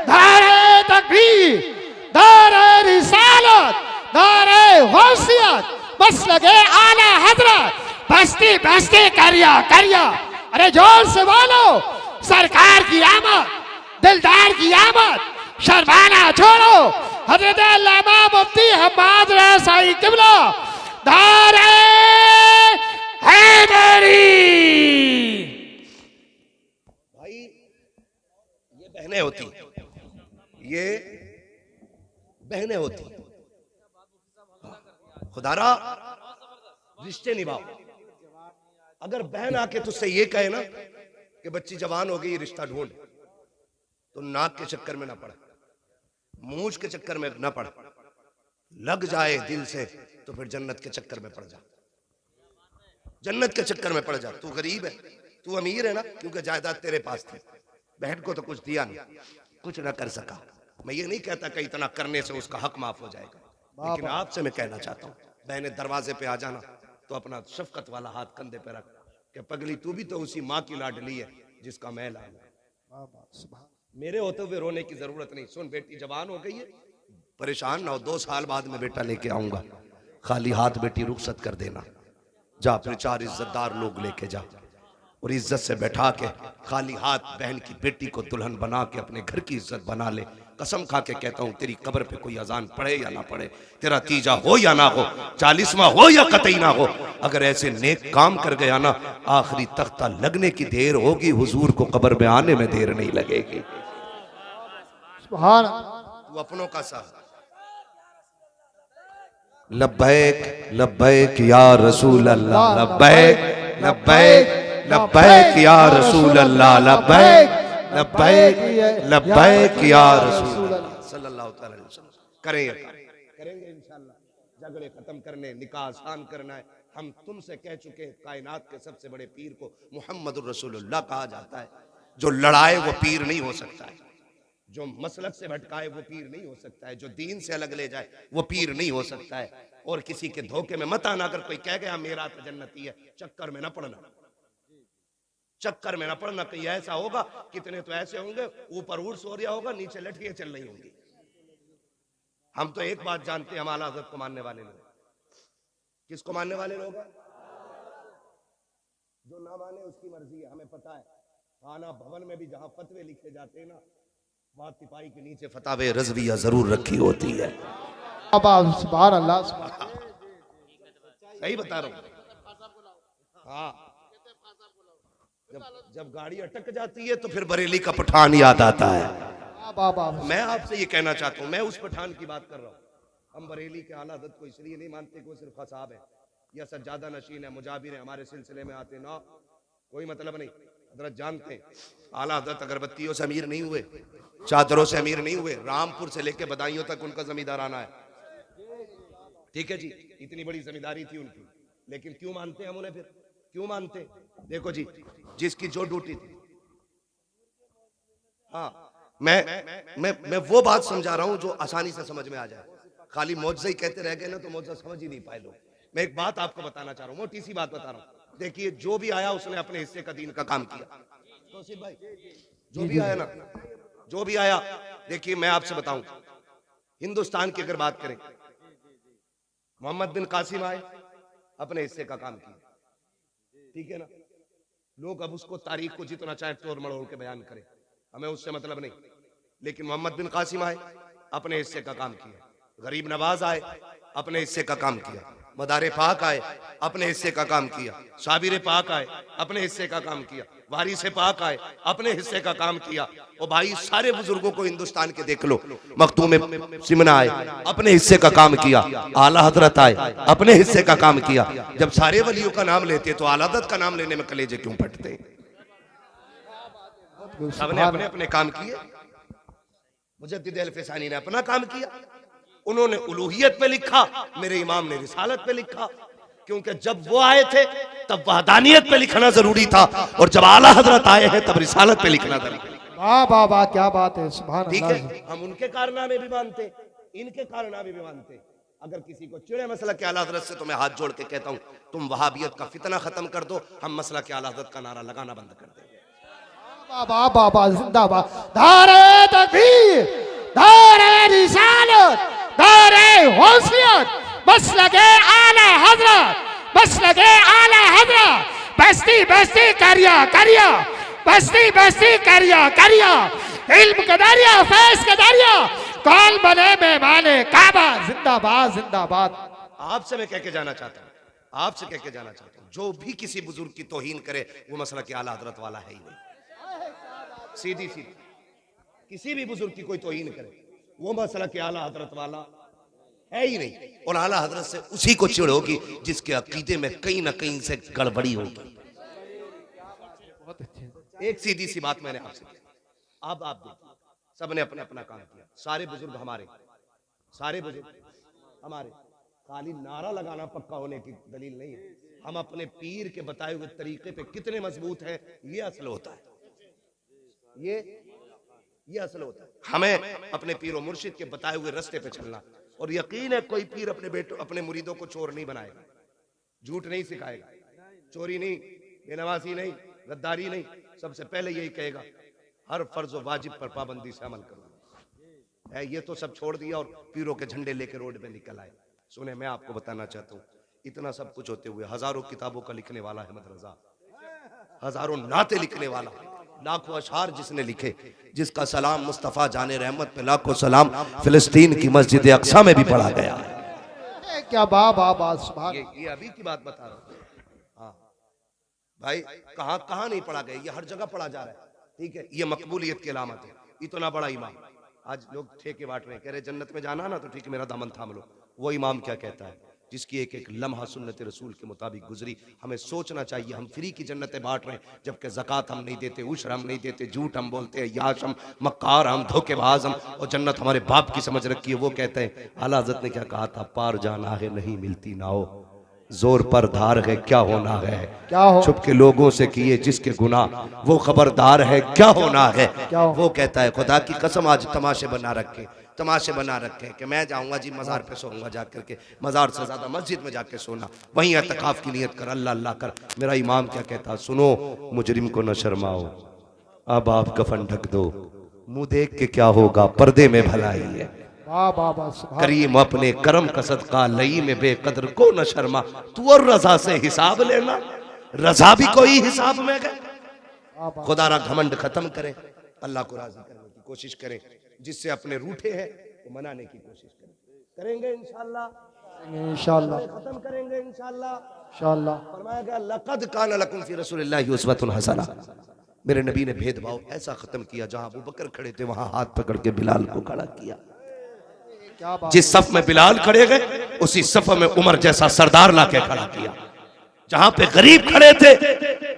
नारे तकबीर, नारे रिसालत, नारे गौसियत, बस लगे आला हजरत, बस्ती बस्ती करिया करिया। अरे जोर से बोलो सरकार की आमद, दिलदार की आमद, शर्माना छोड़ो। हजरत अल्लामा मुफ्ती हम्माद रसाई किबला नारे हैदरी। भाई ये बहनें होती, ये बहनें होती। खुदारा रिश्ते निभाओ। अगर बहन आके तुझसे ये कहे ना कि बच्ची जवान हो गई रिश्ता ढूंढ, तो नाक के चक्कर में ना पड़, मूंछ के चक्कर में ना पड़, लग जाए दिल से तो फिर जन्नत के चक्कर में पड़ जा, जन्नत के चक्कर में पड़ जा। तू गरीब है, तू अमीर है ना, क्योंकि जायदाद तेरे पास थी, बहन को तो कुछ दिया नहीं, कुछ ना कर सका। मैं ये नहीं कहता कि इतना करने से उसका हक माफ हो जाएगा, लेकिन आपसे मैं कहना चाहता हूँ बहनें दरवाजे पे आ जाना तो अपना शफकत वाला हाथ कंधे पे रख कि पगली तू भी तो उसी माँ की लाडली है जिसका मैं लाल। मेरे होते हुए रोने की जरूरत नहीं। सुन बेटी जवान हो गई है, परेशान ना हो, 2 साल बाद में बेटा लेके आऊंगा, खाली हाथ बेटी रुखसत कर देना, जा अपने 4 इज्जतदार लोग लेके जा और इज्जत से बैठा के खाली हाथ बहन की बेटी को दुल्हन बना के अपने घर की इज्जत बना ले। कसम खा के कहता हूं तेरी कब्र पे कोई अजान पढ़े या ना पढ़े, तेरा तीजा हो या ना हो, 40वां हो या कतई ना हो, अगर ऐसे नेक काम कर गया ना आखिरी तख्ता लगने की देर होगी, हुजूर को कब्र में आने में देर नहीं लगेगी। सुभान तू अपनों का सा लब्बैक लब्बैक या रसूल अल्लाह, लब्बैक लब्बैक लब्बैक या रसूल अल्लाह, लब्बैक लब्बैक लब्बैक या रसूल अल्लाह सल्लल्लाहु अलैहि वसल्लम। करेंगे इंशाअल्लाह। झगड़े खत्म करने, निकाह आसान करना है। हम तुमसे कह चुके हैं कायनात के सबसे बड़े पीर को मुहम्मदुर रसूलुल्लाह कहा जाता है। जो लड़ाए वो पीर नहीं हो सकता है, जो मसलक से भटकाए वो पीर नहीं हो सकता है, जो दीन से अलग ले जाए वो पीर नहीं हो सकता है। और किसी के धोखे में मत आना। अगर कोई कह गया मेरा तो जन्नती है, चक्कर में ना पड़ना, चक्कर में ना पड़ना। कहीं ऐसा होगा, कितने तो ऐसे होंगे ऊपर उर्स हो रहा होगा, नीचे लठियां चल रही होंगी। हम तो एक बात जानते हैं, हम आला हज़रत को मानने वाले लोग। किसको मानने वाले लोग हैं? जो ना माने उसकी मर्जी है, हमें पता है। खाना भवन में भी जहां फतवे लिखे जाते हैं ना, वहां तिपाही के नीचे फतावे रज़विया जरूर रखी होती है। सुभान अल्लाह, सही बता रहा हूं। हाँ, जब गाड़ी अटक जाती है तो फिर बरेली का पठान याद आता है। मैं आपसे ये कहना चाहता हूँ, मैं उस पठान की बात कर रहा हूँ। हम बरेली के आला हज़रत को इसलिए नहीं मानते कि वो सिर्फ ख़साब है या सज्जादा नशीन है, मुजाबिर है, हमारे सिलसिले में आते ना, कोई मतलब नहीं। हज़रत जानते हैं आला हज़रत अगरबत्तियों से अमीर नहीं हुए, चादरों से अमीर नहीं हुए, रामपुर से लेके बदायूं तक उनका जमींदाराना है। ठीक है जी, इतनी बड़ी जमींदारी थी उनकी, लेकिन क्यों मानते हम उन्हें? फिर क्यों मानते? देखो जी, जिसकी जो ड्यूटी थी। हाँ, मैं वो बात समझा रहा हूं जो आसानी से समझ में आ जाए। खाली मौजज़ा ही कहते रह गए ना तो मौजज़ा समझ ही नहीं पाए लोग। मैं एक बात आपको बताना चाह रहा हूं, मोटी सी बात बता रहा हूं। देखिए, जो भी आया उसने अपने हिस्से का दीन का काम किया। तो भाई जो भी आया ना, जो भी आया, देखिए मैं आपसे बताऊं, हिंदुस्तान की अगर बात करें, मोहम्मद बिन कासिम आए, अपने हिस्से का काम किया, ठीक है ना। लोग अब उसको तारीख को जितना चाहे तोड़ मड़ोड़ के बयान करें, हमें उससे मतलब नहीं। लेकिन मोहम्मद बिन कासिम आए, अपने हिस्से का काम किया। गरीब नवाज आए, अपने हिस्से का काम किया। मदारे पाक आए, अपने हिस्से का काम किया। साबिर पाक आए, अपने हिस्से का काम किया। वारिस पाक आए, अपने हिस्से का काम किया। और भाई सारे बुजुर्गों को हिंदुस्तान के देख लो, मखदूम सिमना आए, अपने हिस्से का काम किया। आला हजरत आए, अपने हिस्से का काम किया। जब सारे वलियों का नाम लेते तो आला हजरत का नाम लेने में कलेजे क्यों फटते? सबने अपने अपने काम किए। मुजद्दिद अल-फिसानी ने अपना काम किया, उन्होंने उलूहियत पे लिखा, मेरे इमाम ने रिसालत पे लिखा। क्योंकि जब वो आए थे तब वहदानियत पे लिखना जरूरी था, और जब आला हजरत आए हैं तब रिसालत पे लिखना जरूरी। वाह वाह वाह, क्या बात है, सुभान ठीक अल्लाह। है, हम उनके कारनामे भी मानते, इनके कारनामे भी मानते। अगर किसी को चिड़े मसला के आला हजरत से, तो मैं हाथ जोड़ के कहता हूँ, तुम वहाबियत का फितना खत्म कर दो, हम मसला के आला हजरत का नारा लगाना बंद कर देंगे। वाह वाह वाह, जिंदाबाद। दारे तकबीर, दारे रिसालत, दारे गौसियत, मसलके आला हजरत, मसलके आला हजरत। बस्ती बस्ती करिया करिया, बस्ती बस्ती करिया करिया, इल्म का दरिया, फैज का दरिया, कौन बने मेहमाने काबा। जिंदाबाद जिंदाबाद। आपसे मैं कह के जाना चाहता हूँ, आपसे कह के जाना चाहता हूँ, जो भी किसी बुजुर्ग की तौहीन करे वो मसला के आला हजरत वाला है ही नहीं। सीधी सीधी किसी भी बुजुर्ग की कोई तौहीन करे वो मसला के आला हजरत वाला है ही नहीं। और आला हजरत से उसी को चिढ़ होगी जिसके अकीदे में कहीं ना कहीं से गड़बड़ी होगी। एक सीधी सी बात मैंने आपसे की, अब आप देखिए, सबने अपना अपना काम किया। सारे बुजुर्ग हमारे, सारे बुजुर्ग हमारे। खाली नारा लगाना पक्का होने की दलील नहीं है। हम अपने पीर के बताए हुए तरीके पे कितने मजबूत हैं, ये असल होता है। ये असल होता है। हमें अपने पीर और मुर्शिद के बताए हुए रास्ते पे चलना। और यकीन है कोई पीर अपने बेटों, अपने मुरीदों को चोर नहीं बनाएगा, झूठ नहीं सिखाएगा, चोरी नहीं, बेनवासी नहीं, गद्दारी नहीं। सबसे पहले यही कहेगा, हर फर्ज और वाजिब पर पाबंदी से अमल करो। ये तो सब छोड़ दिया और पीरों के झंडे लेके रोड पे निकल आए। सुने, मैं आपको बताना चाहता हूँ, इतना सब कुछ होते हुए हजारों किताबों का लिखने वाला अहमद रजा, हजारों नाते लिखने वाला, लाखों अशआर जिसने लिखे, जिसका सलाम मुस्तफा जाने रहमत पे लाखों सलाम फिलिस्तीन की मस्जिद अक्सा में भी पढ़ा गया। क्या वाह वाह वाह, सुभान। ये अभी की बात बता रहा हूँ। हाँ भाई, कहाँ कहाँ नहीं पढ़ा गया, ये हर जगह पढ़ा जा रहा है। ठीक है, ये मकबूलियत की अलामत है। इतना बड़ा इमाम, आज लोग ठेके बांट रहे हैं, कह रहे जन्नत में जाना ना तो ठीक है मेरा दामन थाम लो। वो इमाम क्या कहता है, जिसकी एक एक लम्हा सुन्नत रसूल के मुताबिक गुजरी। हमें सोचना चाहिए, हम फ्री की जन्नतें बांट रहे हैं, जबकि ज़कात हम नहीं देते, उश्र हम नहीं देते, झूठ हम बोलते हैं, याश हम, मक्कार हम, धोखेबाज हम, और जन्नत हमारे बाप की समझ रखी है। वो कहते हैं, आला हज़रत ने क्या कहा था, पार जाना है नहीं मिलती नाओ, जोर पर धार है क्या होना है, क्या हो छुप के लोगों से किए जिसके गुनाह वो खबरदार है क्या होना है। क्या हो? वो कहता है, खुदा की कसम आज तमाशे बना रखे, तमाशे बना रखे कि मैं जाऊंगा जी मज़ार पे सोऊंगा जाकर के, मज़ार से ज़्यादा मस्जिद में जाके सोना, वहीं एतकाफ की नियत कर, अल्लाह अल्लाह कर। मेरा इमाम क्या कहता, सुनो मुजरिम को न शर्माओ, अब आप कफन ढक दो, मुंह देख के क्या होगा, पर्दे में भलाई है। वाह वाह वाह, सुभान। करीम अपने करम का सदका लई में बेकदर को न शर्मा, तू और रजा से हिसाब लेना, रजा भी कोई हिसाब में गए। वाह वाह। खुदा रा घमंड खत्म करें, अल्लाह को राजी करने की कोशिश करें, जिससे अपने रूठे हैं वो मनाने की कोशिश करेंगे इंशाअल्लाह, इंशाअल्लाह खत्म करेंगे इंशाअल्लाह। इंशाअल्लाह। फरमाया गया, लक़द कान लकुम फी रसूलिल्लाहि उस्वतुन हसना। मेरे नबी ने भेदभाव ऐसा खत्म किया, जहां अबू बकर खड़े थे वहां हाथ पकड़ के बिलाल को खड़ा किया। क्या बात। जिस सफ में बिलाल खड़े गए उसी सफ में उमर जैसा सरदार लाके खड़ा किया। जहां पे गरीब खड़े थे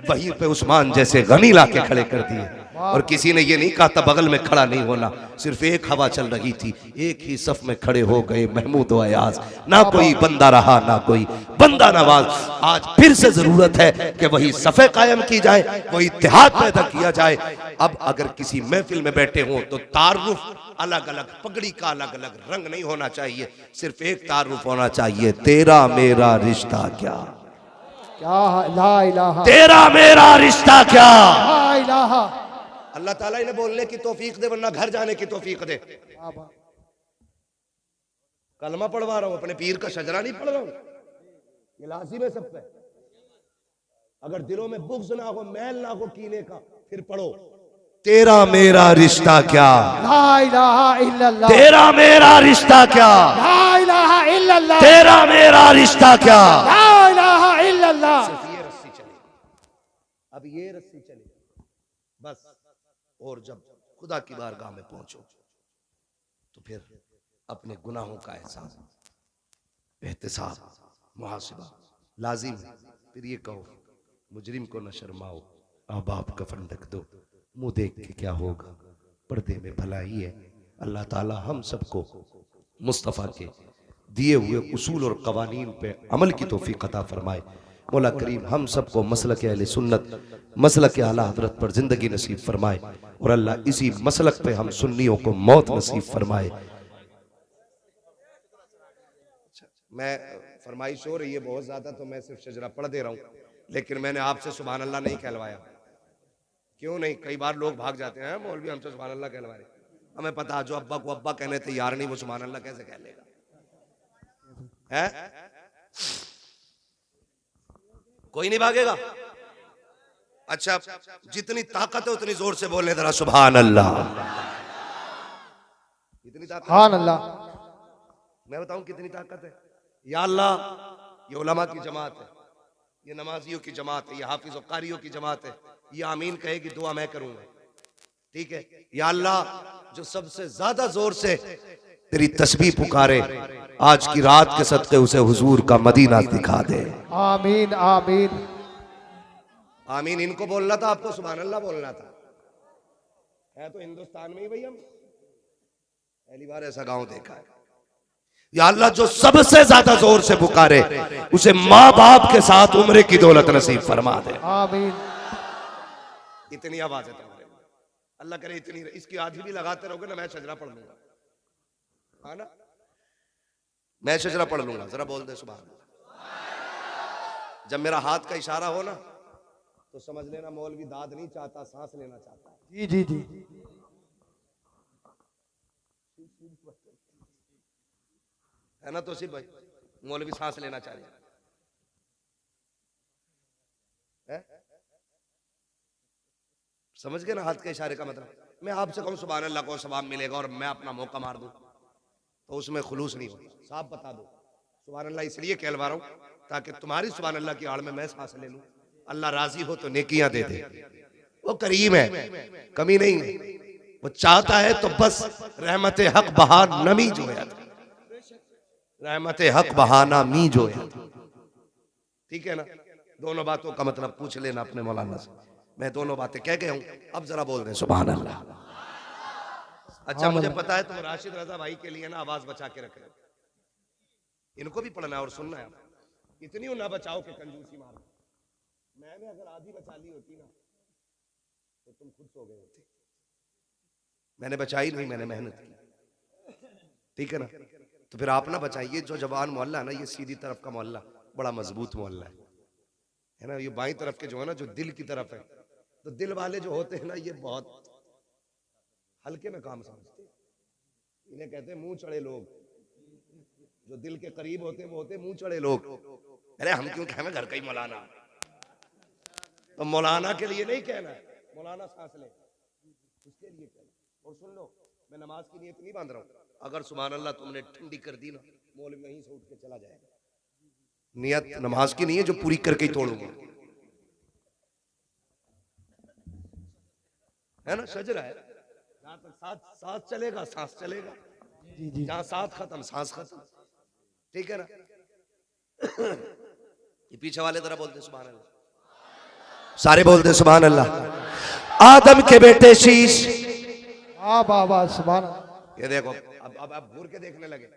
वहीं पे उस्मान जैसे गनी लाके खड़े कर दिए। और किसी ने ये नहीं कहा था बगल में खड़ा नहीं होना, सिर्फ एक हवा चल रही थी, एक ही सफ में खड़े हो गए महमूद व अयाज। ना कोई बंदा रहा ना कोई बंदा नवाज। आज फिर से जरूरत है कि वही सफ़े कायम की जाए, वही इत्तेहाद पैदा किया जाए। अब अगर किसी महफिल में बैठे हों तो तारुफ अलग अलग, पगड़ी का अलग अलग रंग नहीं होना चाहिए, सिर्फ एक तारुफ होना चाहिए, तेरा मेरा रिश्ता क्या, क्या ला इलाहा, तेरा मेरा रिश्ता क्या। ला इलाहा। अल्लाह ताला इन्हें बोलने की तौफीक दे, वरना घर जाने की तौफीक दे। वाह वाह। कलमा पढ़वा रहा हूं, अपने पीर का शजरा नहीं पढ़ रहा हूं, ये लाजिम है सब पे। अगर दिलों में बुग़्ज़ ना हो, मैल ना हो कीने का, फिर पढ़ो, तेरा मेरा रिश्ता क्या, ला इलाहा इल्लल्लाह, तेरा मेरा रिश्ता क्या, ला इलाहा इल्लल्लाह, तेरा मेरा रिश्ता क्या, ला इलाहा इल्लल्लाह। सिर्फ ये रस्सी चलेगी, अब ये रस्सी चलेगी बस। और जब खुदा की बारगाह में पहुंचो तो फिर अपने गुनाहों का एहसास, एहतिसाब, मुहासिबा लाजिम है। फिर ये कहो मुजरिम को न शर्माओ, अब आप कफन ढक दो, मुंह देख के क्या होगा, पर्दे में भलाई है। अल्लाह ताला हम सबको मुस्तफ़ा के दिए हुए उसूल और कवानीन पे अमल की तौफीक अता फरमाए। मौला करीम हम सबको मसलक अहले सुन्नत, मसलक आला हजरत पर जिंदगी नसीब फरमाए और अल्लाह इसी मसलक पे हम सुन्नियों को मौत नसीब फरमाए। मैं फरमाइश हो रही है बहुत ज्यादा, तो मैं सिर्फ शजरा पढ़ दे रहा हूँ, लेकिन मैंने आपसे सुभान अल्लाह नहीं कहलवाया। क्यों नहीं? कई बार लोग भाग जाते हैं, मौलवी हमसे सुभान अल्लाह कहलवा रहे, हमें पता जो अब्बा को अब्बा कहने तैयार नहीं, वो सुभान अल्लाह कैसे कह लेगा? है कोई नहीं भागेगा। अच्छा, जितनी ताकत है उतनी जोर से बोलने जरा सुभान अल्लाह। इतनी ताकत, सुभान अल्लाह। मैं बताऊं कितनी ताकत है। या अल्लाह, ये उलमा की जमात है, ये नमाजियों की जमात है, ये हाफिज और कारियों की जमात है, ये आमीन कहेगी, दुआ मैं करूंगा, ठीक है। या अल्लाह, जो सबसे ज्यादा जोर से तेरी तस्बीह पुकारे, आज की रात के सदके उसे हुजूर का मदीना दिखा दे। आमीन आमीन आमीन इनको बोलना था, आपको सुभान अल्लाह बोलना था। है तो हिंदुस्तान में ही भाई, हम पहली बार ऐसा गांव देखा है। या अल्लाह, जो सबसे ज्यादा जोर से पुकारे उसे माँ बाप के साथ उम्रे की दौलत नसीब फरमा दे। आमीन। इतनी आवाज है तुम्हारे, अल्लाह करे इतनी, इसकी आधी भी लगाते रहोगे ना, मैं शजरा पढ़ लूंगा, हाँ ना, मैं शजरा पढ़ लूंगा। जरा बोल दे सुभान अल्लाह। जब मेरा हाथ का इशारा हो ना तो समझ लेना मौलवी दाद नहीं चाहता, सांस लेना चाहता है। जी जी जी। है ना तो सिर्फ भाई, मौलवी सांस लेना चाह रहे हैं, समझ गए ना हाथ के इशारे का मतलब। मैं आपसे कहूं सुभान अल्लाह को सवाब मिलेगा और मैं अपना मौका मार दूं तो उसमें खुलूस नहीं होता। साफ बता दो सुभान अल्लाह इसलिए कहलवा रहा हूं ताकि तुम्हारी सुभान अल्लाह की आड़ में मैं सांस ले लूं। अल्लाह राजी हो तो नेकियां दे दे, वो करीम है, कमी नहीं है। वो चाहता है तो बस रहमत हक बहा नमी जो है, रहमत हक बहाना मी जो है, ठीक है ना। दोनों बातों का मतलब पूछ लेना अपने मौलाना से। मैं दोनों बातें कह गया हूं, अब जरा बोल दें सुभान अल्लाह। अच्छा, मुझे पता है तुम राशिद रजा भाई के लिए ना आवाज बचा के रख रहे हो, इनको भी पढ़ना है और सुनना है। इतनी ना बचाओ कि कंजूसी मार। मैंने अगर आधी बचा ली होती ना तो तुम खुद सो गए होते। मैंने बचाई नहीं, मैंने मेहनत की, ठीक है ना। तो फिर आप ना बचाइए। जो जवान मोहल्ला है ना, ये सीधी तरफ का मोहल्ला बड़ा मजबूत मोहल्ला है ना। ये बाई तरफ के जो है ना, जो दिल की तरफ है, तो दिल वाले जो होते हैं ना, ये बहुत हल्के में काम समझते हैं। इन्हें कहते हैं मुंह चढ़े लोग। जो दिल के करीब होते हैं वो होते हैं मुंह चढ़े लोग। अरे हम क्यों कहें घर का ही मौलाना, तो मौलाना के लिए नहीं कहना है, मौलाना सांस ले उसके लिए कहना। और सुन लो, मैं नमाज की नीयत नहीं बांध रहा हूँ। अगर सुभान अल्लाह तुमने ठंडी कर दी ना, मौलवी वहीं से उठ के चला जाएगा। नियत नमाज की नहीं है जो पूरी करके ही तोड़ूंगा, है ना। शजरा है, जहां तक सांस चलेगा सांस चलेगा, जहां सांस खत्म सांस खत्म, ठीक है ना। ये पीछे वाले तरह बोलते सुभान अल्लाह, सारे बोलते सुभान अल्लाह। आदम के बेटे शीश, हाँ बाबा सुभान अल्लाह। ये देखो, अब घूर के देखने लगे।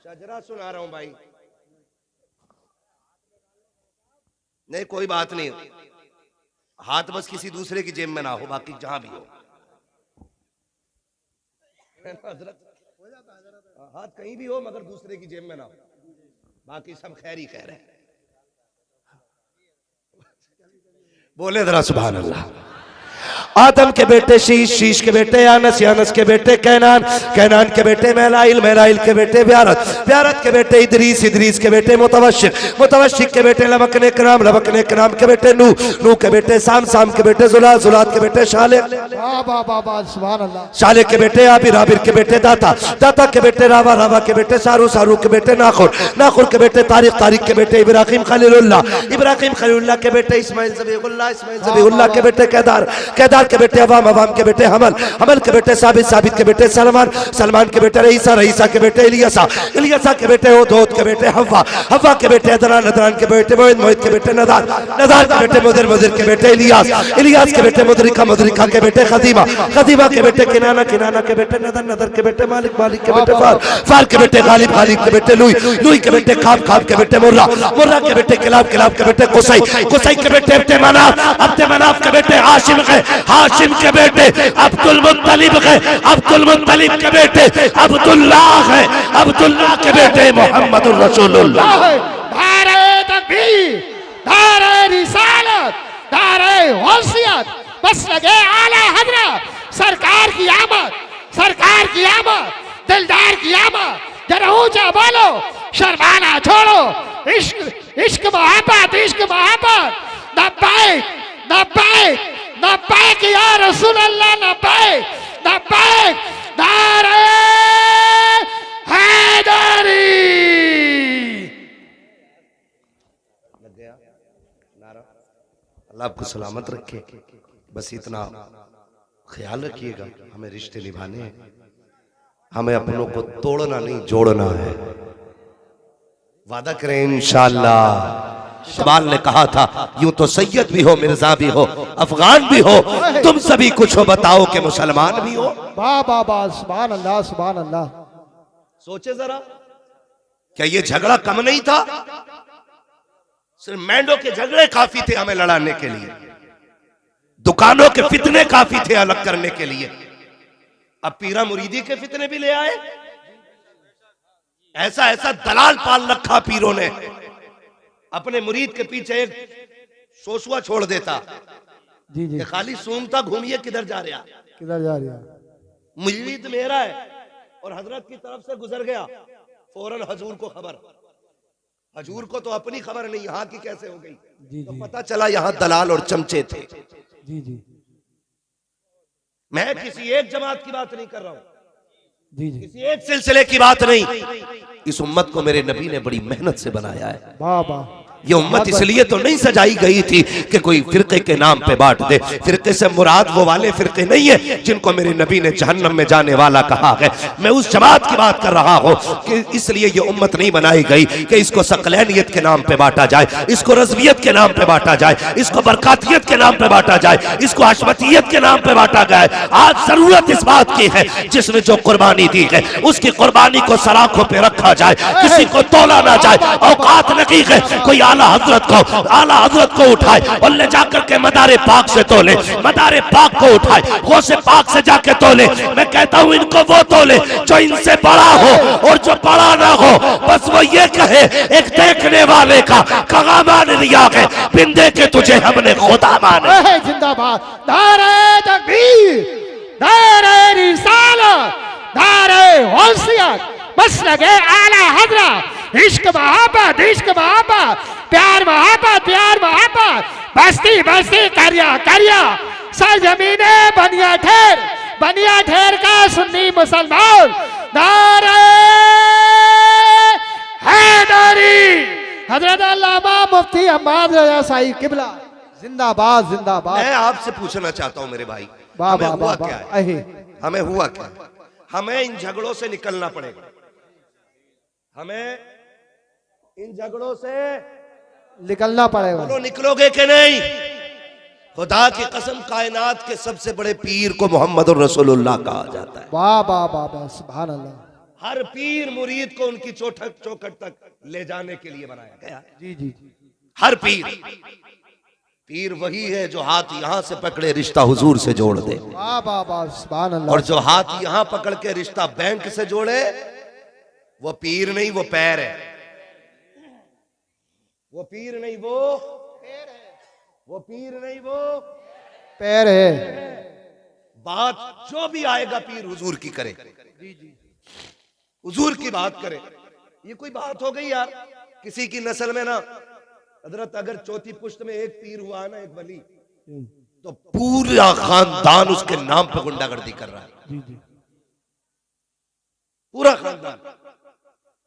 शजरा सुना रहा हूं भाई, नहीं कोई बात नहीं, हाथ बस किसी दूसरे की जेब में ना हो, बाकी जहां भी हो। हाथ कहीं भी हो मगर दूसरे की जेब में ना हो, बाकी सब खैर ही खैर है। बोले जरा सुभान अल्लाह। आदम के बेटे शीश, शीश के बेटे यानस, यानस के बेटे कैनान, कैनान के बेटे महलाइल, महलाइल के बेटे ब्यारत, ब्यारत के बेटे इदरीस, इदरीस के बेटे मुतवशिक, मुतवशिक के बेटे लबकने कराम, लबकने कराम के बेटे नूह, नूह के बेटे साम, साम के बेटे जुलात, जुलात के बेटे शाले, सुभान अल्लाह। शाले के बेटे आबिर, आबिर के बेटे दाता, दाता के बेटे रावा, रावा के बेटे सारू, सारू के बेटे नाखुर, नाखुर के बेटे तारिक, तारिक के बेटे इब्राहिम खलीलुल्लाह, इब्राहिम खलीलुल्लाह के बेटे इस्माइल ज़बीहुल्लाह, इस्माइल ज़बीहुल्लाह के बेटे केदार, केदार के बेटे अवाम, अवाम के बेटे हमल, हमल के बेटे साबित, साबित के बेटे सलमान, सलमान के बेटे रईसा, रईसा के बेटे इलियासा, इलियासा के बेटे होद के बेटे हव्वा, हव्वा के बेटे अदनान, अदनान के बेटे मोहित, मोहित के बेटे नदार, नदार के बेटे मुदिर, मुदिर के बेटे इलियास, इलियास के बेटे मुदरिका, मुदरिका के बेटे खदीमा, खदीमा के बेटे किनाना, किनाना के बेटे नदर, नदर के बेटे मालिक, मालिक के बेटे फार, फार के बेटे गालिब, गालिब के बेटे लुई, लुई के बेटे खाब, खाब के बेटे मुर्रा, मुर्रा के बेटे किलाब, किलाब के बेटे कुसै, कुसै के बेटे अब्दे मनाफ, अब्दे मनाफ के बेटे हाशिम है, हाशिम के बेटे अब्दुल मुत्तलिब है, अब्दुल मुत्तलिब के बेटे अब्दुल्लाह है, अब्दुल्लाह के बेटे मोहम्मद रसूलुल्लाह। नारे तकबीर, नारे रिसालत, नारे गौसियत, बस लगे आला हजरत सरकार की आमद, सरकार की आमद, दिलदार की आमद। जरा ऊंचा बोलो, शर्माना छोड़ो, इश्क इश्क मोहब्बत, इश्क मोहब्बत। नब्बैक नब्बैक नब्बैक या रसूल अल्लाह, नब्बैक नब्बैक, नारे हैदरी। अल्लाह आपको सलामत रखे। बस इतना ख्याल रखिएगा, हमें रिश्ते निभाने हैं, हमें अपनों को तोड़ना नहीं जोड़ना है। वादा करें इंशाअल्लाह। इकबाल ने कहा था, यूं तो सैयद भी हो, मिर्जा भी हो, अफगान भी हो, तुम सभी कुछ हो, बताओ कि मुसलमान भी हो। वाह वाह वाह, सुभान अल्लाह, सुभान अल्लाह। सोचे जरा, क्या ये झगड़ा कम नहीं था? सिर्फ मैंडो के झगड़े काफी थे हमें लड़ाने के लिए, दुकानों के फितने काफी थे अलग करने के लिए। अब पीरा मुरीदी के फितने भी ले आए। ऐसा ऐसा दलाल पाल रखा पीरों ने, अपने मुरीद के पीछे एक सोसुआ छोड़ देता जी जी, कि खाली सूंघता घूमिए किधर जा रहा, किधर जा रही है? मुरीद मेरा है और हजरत की तरफ से गुजर गया, फौरन हजूर को खबर, हजूर को तो अपनी खबर नहीं यहाँ की कैसे हो गई, जी तो जी पता चला यहाँ दलाल और चमचे थे। जी जी मैं किसी एक जमात की बात नहीं कर रहा हूं, जी जी, किसी एक सिलसिले की बात नहीं। इस उम्मत को मेरे नबी ने बड़ी मेहनत से बनाया है। वाह वाह। ये उम्मत इसलिए तो नहीं सजाई गई थी कि कोई फिरके के नाम पे बांट दे। फिरके से मुराद वो वाले फिरके नहीं है जिनको मेरे नबी ने जहन्नम में जाने वाला कहा है। मैं उस जमात की बात कर रहा हूँ कि इसलिए ये उम्मत नहीं बनाई गई कि इसको सकलैनियत के नाम पे बांटा जाए, इसको रज़वियत के नाम पे बांटा जाए, इसको बरकातियत के नाम पे बांटा जाए, इसको हशमतियत के नाम पे बांटा जाए। आज जरूरत इस बात की है, जिसने जो कुर्बानी दी है उसकी कुर्बानी को सलाखों पे रखा जाए, किसी को तोला ना जाए। औकात नहीं है कोई आला हजरत को उठाए और ले जाकर के मदारे पाक से तोले, मदारे पाक को उठाए गौसे पाक से जाके तोले। मैं कहता हूं इनको वो तोले जो इनसे बड़ा हो और जो बड़ा ना हो। बस वो ये कहे एक देखने वाले का कहा मान लिया है, बिंदे के तुझे हमने खुदा माने। जिंदाबाद। नारे तकबीर, नारे रिसालत, नारे गौसियत, बस लगे आला हजरत। इश्क मोहब्बत, इश्क मोहब्बत, प्यार मोहब्बत, प्यार मोहब्बत। बस्ती बस्ती करिया करिया, सरजमीने बनिया ठेर का सुन्नी मुसलमान। नारे हैदरी। हजरत अल्लामा मुफ्ती अहमद रजा साहिब किबला जिंदाबाद, जिंदाबाद। मैं आपसे पूछना चाहता हूं मेरे भाई, वाह हमें वाह हुआ वाह क्या वाह। है? हमें हुआ क्या? हमें इन झगड़ों से निकलना पड़ेगा, हमें इन झगड़ों से निकलना पड़ेगा। बोलो निकलोगे कि नहीं? खुदा की कसम कायनात के सबसे बड़े पीर को मोहम्मद रसूलुल्लाह कहा जाता है। वाह वाह वाह वाह, सुभान अल्लाह। हर पीर मुरीद को उनकी चौखट तक ले जाने के लिए बनाया गया। जी जी, हर पीर वही है जो हाथ यहां से पकड़े रिश्ता हुजूर से जोड़ दे, वाह वाह वाह, सुभान अल्लाह। और जो हाथ यहां पकड़ के रिश्ता बैंक से जोड़े वो पीर नहीं, वो पैर है। वो पीर नहीं, वो पीर नहीं, वो पैर है। बात जो भी आएगा पीर हुजूर की करे, हुजूर की बात करे। ये कोई बात हो गई यार? किसी की नस्ल में ना हजरत अगर चौथी पुश्त में एक पीर हुआ ना, एक वली, तो पूरा खानदान उसके नाम पे गुंडागर्दी कर रहा है, पूरा खानदान।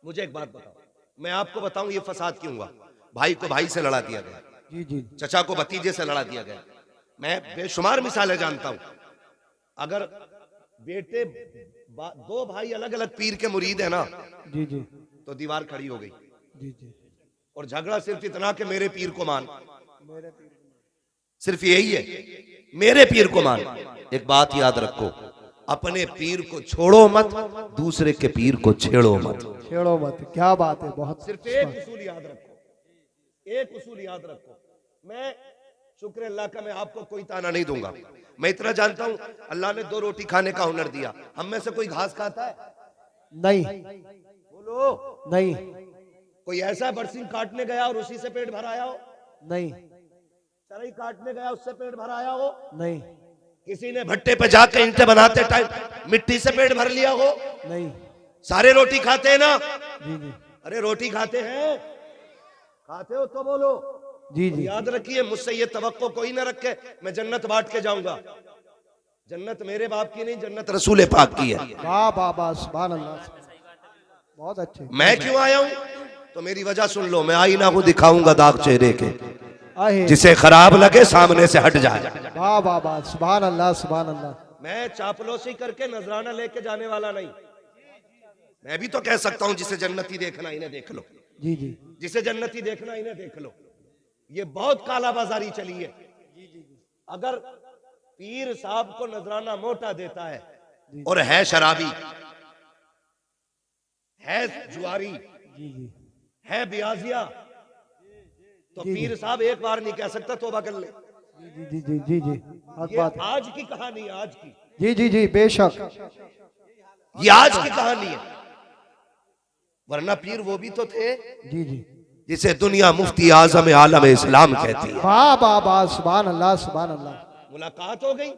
मुझे एक बात बताओ, मैं आपको बताऊं ये फसाद क्यों हुआ? भाई को भाई से लड़ा दिया गया, चचा को भतीजे से लड़ा दिया गया। मैं बेशुमार मिसालें जानता हूं। अगर बेटे दो भाई अलग अलग पीर के मुरीद है ना, तो दीवार खड़ी हो गई। और झगड़ा सिर्फ इतना कि मेरे पीर को मान, सिर्फ यही है, मेरे पीर को मान। एक बात याद रखो, अपने पीर को छोड़ो मत, दूसरे के पीर को छेड़ो मत। छेड़ो मत, क्या बात है, बहुत। सिर्फ एक उसूल याद रखो, एक उसूल याद रखो। मैं शुक्र अल्लाह का, मैं आपको कोई ताना नहीं दूंगा। मैं इतना जानता हूं अल्लाह ने 2 रोटी खाने का हुनर दिया। हम में से कोई घास खाता है? नहीं। बोलो नहीं। कोई ऐसा बरसिंग काटने गया और उसी से पेट भर आया हो? नहीं। चरई काटने गया उससे पेट भर आया हो? नहीं। किसी ने भट्टे पे जाकर ईंटें बनाते टाइम मिट्टी से पेट भर लिया हो? नहीं। सारे रोटी खाते हैं ना? जी। अरे रोटी खाते हैं, खाते हो तो बोलो। जी। याद रखिए, मुझसे ये तवक्को कोई ना रखे मैं जन्नत बांट के जाऊंगा। जन्नत मेरे बाप की नहीं, जन्नत रसूल पाक की है। वाह वाह वाह, सुभान अल्लाह, बहुत अच्छे। मैं क्यों आया हूं तो मेरी वजह सुन लो। मैं आईना को दिखाऊंगा दाग चेहरे के, जिसे खराब लगे सामने से हट जाए। वाह वाह वाह, सुभान अल्लाह, सुभान अल्लाह। मैं चापलूसी करके नजराना लेके जाने वाला नहीं। मैं भी तो कह सकता हूं जिसे जन्नती देखना इन्हें देख लो। जी। जिसे जन्नती देखना इन्हें देख लो। ये बहुत काला बाजारी चली है। अगर पीर साहब को नजराना मोटा देता है और है शराबी, है जुआरी, है बियाजिया, तो पीर साहब एक बार नहीं कह सकता तौबा कर ले। जी। ये आज की कहानी है, आज की। जी, बेशक ये आज की कहानी है, वरना पीर वो भी तो थे। जी। जिसे दुनिया मुफ्ती आजम आलम इस्लाम कहती है। वाह वाह वाह, सुभान अल्लाह, सुभान अल्लाह। मुलाकात हो गई,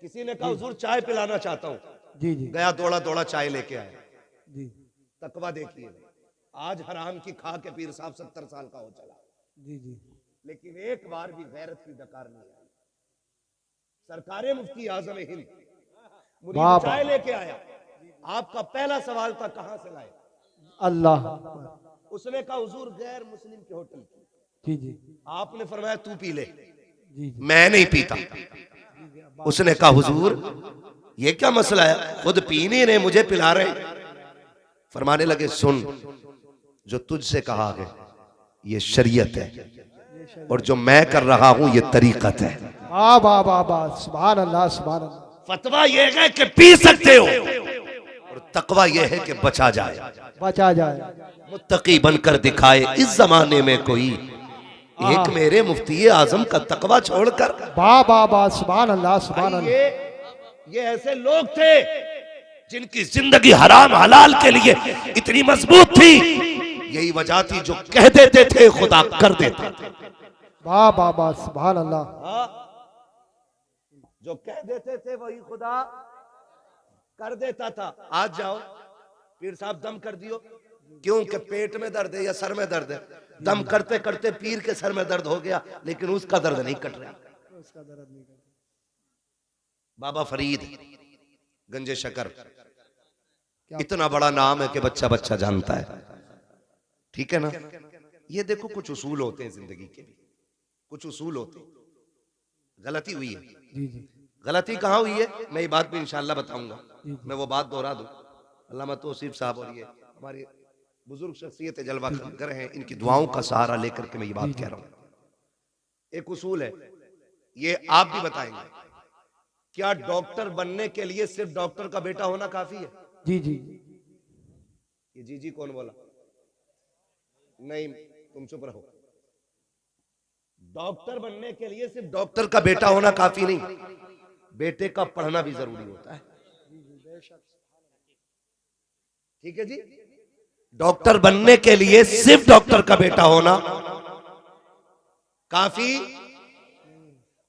किसी ने कहा हुजूर चाय पिलाना चाहता हूँ। जी। गया दौड़ा दौड़ा चाय लेके आया। जी। तकवा देखिए, आज हराम की खा के पीर साहब 70 साल का हो चला। जी। लेकिन एक बार भी गैरत की डकार नहीं आई। सरकारे मुफ्ती आजम हिंद मुरीद चाय लेके आया। आपका पहला सवाल था कहां से लाए? अल्लाह। उसने कहा हुजूर गैर मुस्लिम के होटल की। जी। आपने फरमाया तू पी ले। जी। मैं नहीं पीता। उसने कहा हुजूर ये क्या मसला है, खुद पी नहीं रहे मुझे पिला रहे। फरमाने लगे सुन, जो तुझसे कहा है ये शरीयत है और जो मैं कर रहा हूं ये तरीकत है। वाह वाह वाह वाह, सुभान अल्लाह, सुभान अल्लाह। फतवा ये है कि पी सकते हो और तकवा ये है कि बचा जाए, बचा जाए। मुत्तकी बनकर दिखाए इस जमाने में कोई एक मेरे मुफ्ती आजम का तकवा छोड़कर। वाह वाह वाह, सुभान अल्लाह, सुभान अल्लाह। ये ऐसे लोग थे जिनकी जिंदगी हराम हलाल के लिए इतनी मजबूत थी। यही वजह थी जो कह देते थे खुदा कर देते थे। वाह वाह वाह, सुभान अल्लाह। जो कह देते थे वही खुदा कर देता था। आज जाओ पीर साहब दम कर दियो, क्योंकि पेट में दर्द है या सर में दर्द है। दम करते करते पीर के सर में दर्द हो गया, लेकिन उसका दर्द नहीं कट रहा। बाबा फरीद गंजे शकर इतना बड़ा नाम है कि बच्चा बच्चा जानता है, ठीक है ना। ये देखो कुछ उसूल होते हैं जिंदगी के भी, कुछ उसूल होते हैं। गलती हुई है, गलती कहाँ हुई है मैं ये बात भी इंशाल्लाह बताऊंगा। मैं वो बात दोहरा दूं। अल्लामा तौसीफ साहब और ये हमारे बुजुर्ग शख्सियत जलवा कर हैं, इनकी दुआओं का सहारा लेकर के मैं ये बात कह रहा हूं। एक उसूल है, ये आप भी बताएंगे, क्या डॉक्टर बनने के लिए सिर्फ डॉक्टर का बेटा होना काफी है? जी। ये जी कौन बोला? नहीं, तुम चुप रहो। डॉक्टर बनने के लिए सिर्फ डॉक्टर का बेटा होना काफी नहीं, बेटे का पढ़ना भी जरूरी होता है। ठीक है जी। डॉक्टर बनने के लिए सिर्फ डॉक्टर का बेटा होना काफी,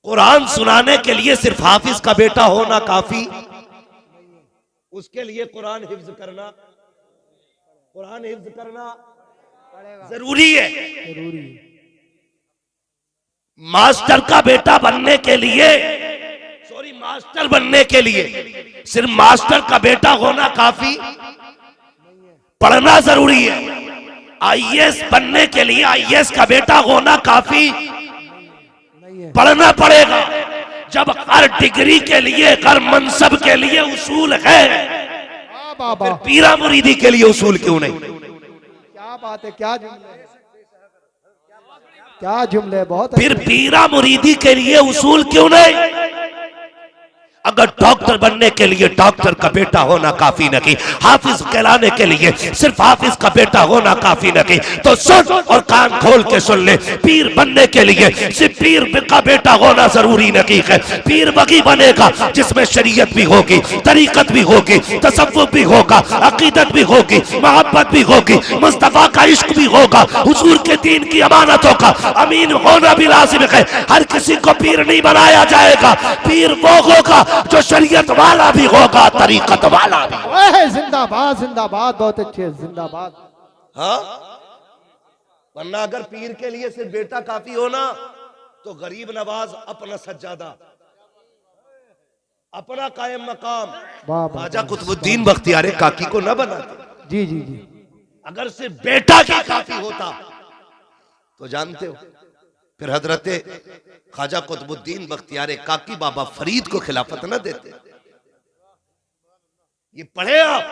कुरान सुनाने के लिए सिर्फ हाफिज का बेटा होना काफी, उसके लिए कुरान हिफ्ज करना जरूरी है। मास्टर का बेटा बनने के लिए, मास्टर बनने के लिए सिर्फ मास्टर का बेटा होना काफी, पढ़ना जरूरी है। आईएएस बनने के लिए आईएएस का बेटा होना काफी, पढ़ना पड़ेगा। जब हर डिग्री के लिए, हर मनसब के लिए उसूल है, फिर पीरा मुरीदी के लिए उसूल क्यों नहीं? क्या बात है, क्या जुमले, क्या जुमले, बहुत फिर पीरा मुरीदी के लिए उसूल क्यों नहीं? अगर डॉक्टर बनने के लिए डॉक्टर का बेटा होना काफी नहीं, हाफिज कहलाने के लिए सिर्फ हाफिज का बेटा होना काफी नहीं, तो सुन और कान खोल के सुन ले, पीर बनने के लिए सिर्फ पीर का बेटा होना जरूरी नहीं है। पीर वही बनेगा जिसमें शरीयत भी होगी, तरीकत भी होगी, तसव्वुफ भी होगा, अकीदत भी होगी, मोहब्बत भी होगी, मुस्तफा का इश्क भी होगा, हुजूर के दीन की अमानतों का अमीन होना भी लाजिम है। हर किसी को पीर नहीं बनाया जाएगा, पीर वो होगा जो शरीयत वाला भी होगा, तरीकत वाला भी। जिंदाबाद जिंदाबाद, बहुत अच्छे, जिंदाबाद। हाँ, वरना अगर पीर के लिए सिर्फ बेटा काफी होना तो गरीब नवाज अपना सज्जादा, अपना कायम मकाम ख्वाजा कुतुबुद्दीन बख्तियार काकी को न बनाते। जी जी जी। अगर सिर्फ बेटा की काफी होता तो जानते हो फिर हजरत ख्वाजा कुतुबुद्दीन बख्तियार काकी बाबा फरीद को खिलाफत न देते। ये पढ़े आप,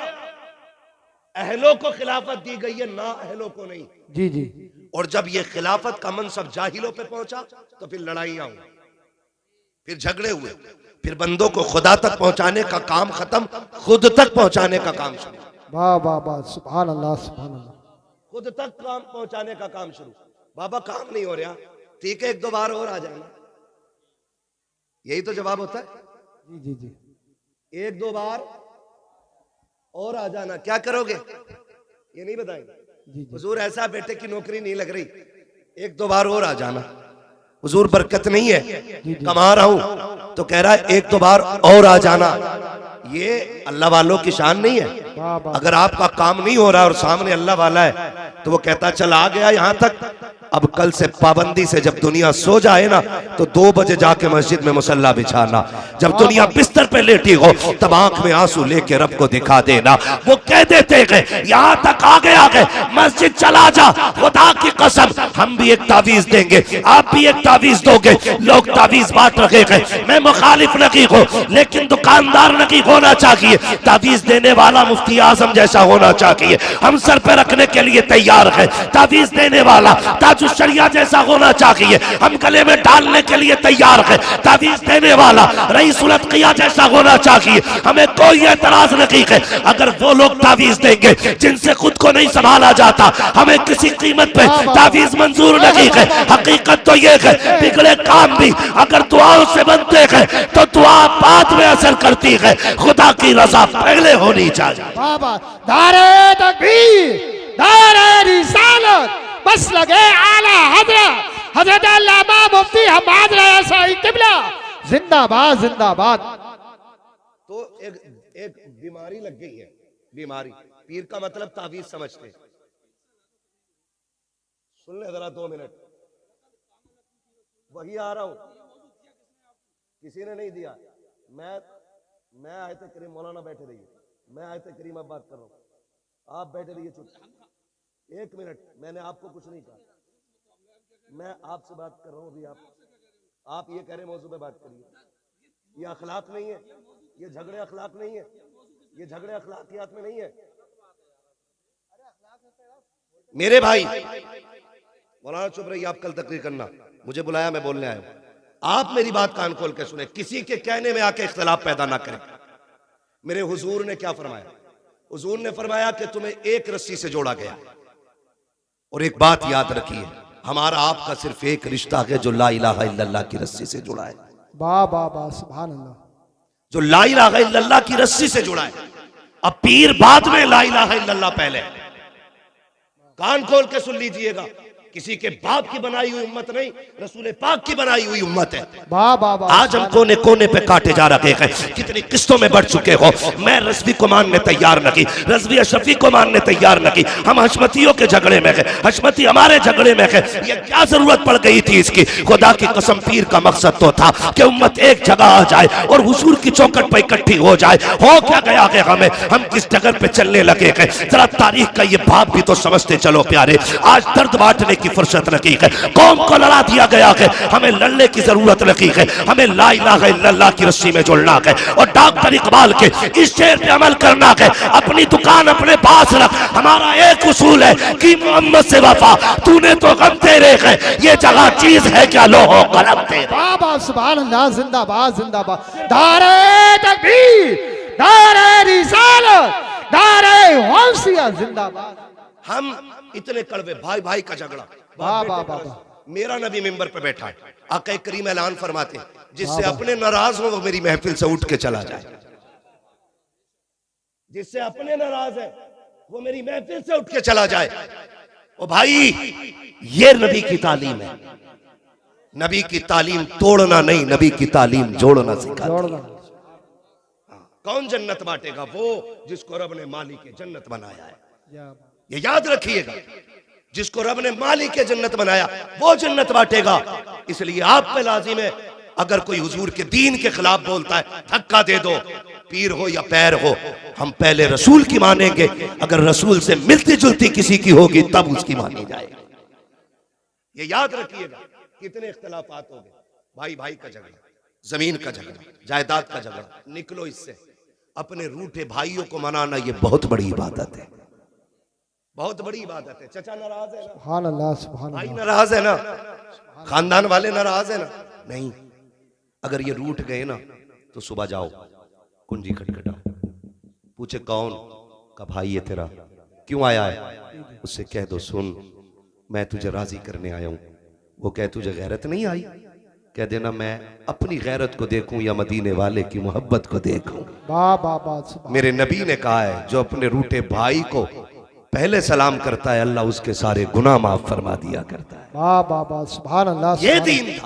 अहलों को खिलाफत दी गई है, ना अहलों को नहीं। जी जी। और जब ये खिलाफत का मनसब जाहिलों पे पहुंचा तो फिर लड़ाइयां हुई, फिर झगड़े हुए, फिर बंदों को खुदा तक पहुंचाने का काम खत्म, खुद तक पहुंचाने का काम शुरू। वाह वाह वाह, सुभान अल्लाह सुभान अल्लाह। खुद तक काम पहुंचाने का काम शुरू। बाबा काम नहीं हो रहा, ठीक है, एक दो बार और आ जाना, यही तो जवाब होता है। जी जी जी। एक दो बार और आ जाना, क्या करोगे ये नहीं बताएंगे। हुजूर ऐसा बेटे की नौकरी नहीं लग रही, एक दो बार और आ जाना। हुजूर बरकत नहीं है, कमा रहा हूं, तो कह रहा है एक दो बार और आ जाना। ये अल्लाह वालों की शान नहीं है। अगर आपका काम नहीं हो रहा और सामने अल्लाह वाला है तो वो कहता चल आ गया यहां तक, अब कल से पाबंदी से जब दुनिया सो जाए ना तो 2 बजे जाके मस्जिद में मुसल्ला बिछाना। जब दुनिया बिस्तर पे लेटी हो तब आंख में आंसू लेके रब को दिखा देना। वो कह देते हैं यहां तक आ गए, मस्जिद चला जा, खुदा की कसम हम भी एक तावीज देंगे, आप भी एक तावीज दोगे। लोग तावीज बांट रहे हैं, मैं मुखालिफ नहीं हूं, लेकिन दुकानदार नहीं होना चाहिए, तावीज देने वाला मुफ्ती आजम जैसा होना चाहिए। हम सर पे रखने के लिए तैयार हैं, तावीज देने वाला शरिया जैसा होना चाहिए, हम गले में डालने के लिए तैयार है। तावीज देने वाला रईस उल अत्किया जैसा होना चाहिए, हमें कोई एतराज नहीं है। अगर वो लोग तावीज देंगे जिनसे खुद को नहीं संभाला जाता, हमें किसी कीमत पे तावीज मंजूर नहीं है। हकीकत तो ये है बिगड़े काम भी अगर दुआओं से बनते हैं तो दुआ बाद में असर करती है, खुदा की रजा पहले होनी चाहिए। बाबा नारे तकबीर, नारे रिसालत, बस लगे आला हजरत हजरत अल्लामा मुफ्ती हम्माद रज़ा साईं किबला जिंदाबाद जिंदाबाद। तो एक बीमारी लग गई है, बीमारी। पीर का मतलब तावीज समझते। सुन ले जरा 2 मिनट, वही आ रहा हूं, किसी ने नहीं दिया। मैं आयत करीम, मौलाना बैठे रहिए, मैं आयत करीम अब बात कर रहा हूं, आप बैठे रहिए चुप। 1 मिनट, मैंने आपको कुछ नहीं कहा, मैं आपसे बात कर रहा हूं अभी। आप ये कह रहे मौजू पे बात करिए। ये अखलाक नहीं है, ये झगड़े अखलाक नहीं है, ये झगड़े अखलाकियात में नहीं है। मेरे भाई मौलाना चुप रहिए, आप कल तकरीर करना, मुझे बुलाया, मैं बोलने आया हूं। आप मेरी बात कान खोल के सुने, किसी के कहने में आके इख्तिलाफ पैदा ना करें। मेरे हुजूर ने क्या फरमाया? हुजूर ने फरमाया कि तुम्हें एक रस्सी से जोड़ा गया। और एक बात याद रखिए, हमारा आपका सिर्फ एक रिश्ता है जो ला इलाहा इल्लल्लाह की रस्सी से जुड़ा है। वाह वाह वाह, सुभान अल्लाह। जो ला इलाहा इल्लल्लाह की रस्सी से जुड़ा है। अब पीर बाद में, ला इलाहा इल्लल्लाह पहले। कान खोल के सुन लीजिएगा, किसी के बाप की बनाई हुई उम्मत नहीं, रसूल पाक की बनाई हुई उम्मत है। वाह वाह वाह। आज हम कोने कोने पे काटे जा रखे हैं, कितनी किस्तों में बढ़ चुके हो। मैं रज़वी को मानने तैयार न की, रज़वी अशरफी को मानने तैयार न की, हम हशमतियों के झगड़े में गए, हशमती हमारे झगड़े में गए। ये क्या जरूरत पड़ गई थी इसकी? खुदा की कसम, पीर का मकसद तो था कि उम्मत एक जगह आ जाए और हुजूर की चौखट पर इकट्ठी हो जाए। हो क्या गया कि हम किस जगह पे चलने लगे हैं? जरा तारीख का ये भाव भी तो समझते चलो प्यारे। आज दर्द बांटने की फुर्सत नहीं है, कौम को लड़ा दिया गया है, हमें लड़ने की जरूरत नहीं है। हमें ला इलाहा इल्लल्लाह की रस्सी में जुड़ना है और डॉक्टर इकबाल के इस शेर पे अमल करना है। अपनी दुकान अपने पास रख, हमारा एक उसूल है कि मोहम्मद से वफा, तूने तो गम तेरे है, ये जगह चीज है क्या लोहो कलम तेरे। वाह वाह सुभान अल्लाह, जिंदाबाद जिंदाबाद। दारे तकबीर, दारे रिसालत, दारे गौसियत जिंदाबाद। हम इतने कड़वे, भाई भाई का झगड़ा। वाह वाह वाह वाह। मेरा नबी मिंबर पे बैठा है, आका करीम ऐलान फरमाते हैं, जिससे अपने नाराज हो वो मेरी महफिल से उठ के चला जाए। जिससे अपने नाराज है वो मेरी महफिल से उठ के चला जाए। ओ भाई, ये नबी की तालीम है। नबी की तालीम तोड़ना नहीं, नबी की तालीम जोड़ना सिखाती है। जोड़ना। कौन जन्नत बांटेगा? वो जिसको रब ने मालिक के जन्नत बनाया है। या ये याद रखिएगा, जिसको रब ने मालिक के जन्नत बनाया वो जन्नत बांटेगा। इसलिए आप पे लाजिम है, अगर कोई हुजूर के दीन के खिलाफ बोलता है, धक्का दे दो, पीर हो या पैर हो। हम पहले रसूल की मानेंगे, अगर रसूल से मिलती जुलती किसी की होगी तब उसकी मानी जाएगी। ये याद रखिएगा। कितने इख्तलाफात हो गए, भाई भाई का झगड़ा, जमीन का झगड़ा, जायदाद का झगड़ा, निकलो इससे। अपने रूठे भाइयों को मनाना ये बहुत बड़ी इबादत है, बहुत बड़ी इबादत है। चचा नाराज है ना, सुभान अल्लाह सुभान भाई अल्लाह। नाराज है ना, खानदान वाले नाराज है ना। नहीं, अगर ये रूठ गए ना तो सुबह जाओ, कुंजी खटखटाओ, पूछे कौन का भाई है तेरा, क्यों आया है? उससे कह दो सुन, मैं तुझे राजी करने आया हूं। वो कह तुझे गैरत नहीं आई, कह देना मैं अपनी गैरत को देखूं या मदीने वाले की मोहब्बत को देखूं। वाह वाह वाह सुभान। मेरे नबी ने कहा है, जो अपने रूठे भाई को पहले सलाम करता है, अल्लाह उसके सारे गुनाह माफ फरमा दिया करता है। वाह वाह वाह सुभान अल्लाह। ये सुभान दीन था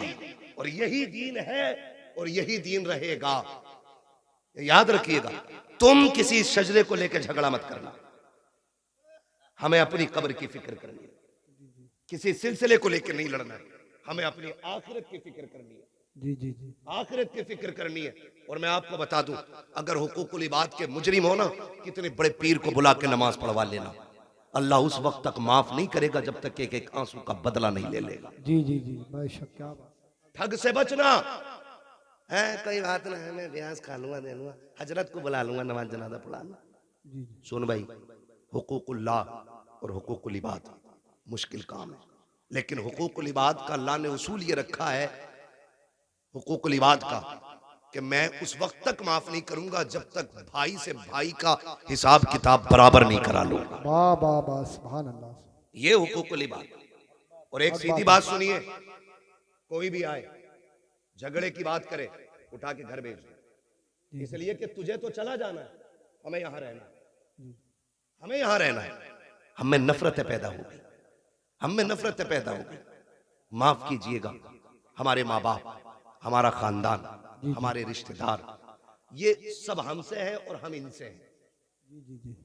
और यही दीन है और यही दीन रहेगा। याद रखिएगा, तुम किसी शजरे को लेकर झगड़ा मत करना, हमें अपनी कब्र की फिक्र करनी है। किसी सिलसिले को लेकर नहीं लड़ना है, हमें अपनी आखिरत की फिक्र करनी है। जी जी जी। आखिरत की फिक्र करनी है। और मैं आपको बता दूं, अगर हुकूकुल इबाद के मुजरिम हो ना, कितने बड़े पीर को बुला के नमाज पढ़वा लेना, अल्लाह उस वक्त तक माफ नहीं करेगा जब तक एक एक आंसू का बदला नहीं ले लेगा। जी जी जी बेशक, क्या बात। ठग से बचना है, कोई बात ना है, मैं ब्याज खा लूंगा, दे लूंगा, हजरत को बुला लूंगा, नमाज जनाजा पढ़ाना। जी जी। सुन भाई, हुकूकुल्लाह और हुकूकुल इबाद मुश्किल काम है, लेकिन हुकूकुल इबाद का अल्लाह ने उसूल ये रखा है, हुकूकुल इबाद का, कि मैं उस वक्त तक माफ नहीं करूंगा जब तक भाई से भाई का हिसाब किताब बराबर नहीं करा लूंगा। वाह वाह वाह सुभान अल्लाह। ये हुकूकुल इबाद। और एक सीधी बात सुनिए, कोई भी आए झगड़े की बात करे, उठा के घर भेज दो, इसलिए कि तुझे तो चला जाना है, हमें यहां रहना है, हमें यहां रहना है। हमें नफरतें पैदा हो गई, हमें नफरतें पैदा हो गई। माफ कीजिएगा, हमारे माँ बाप, हमारा खानदान, हमारे रिश्तेदार, ये सब हमसे है और हम इनसे हैं। जी जी जी।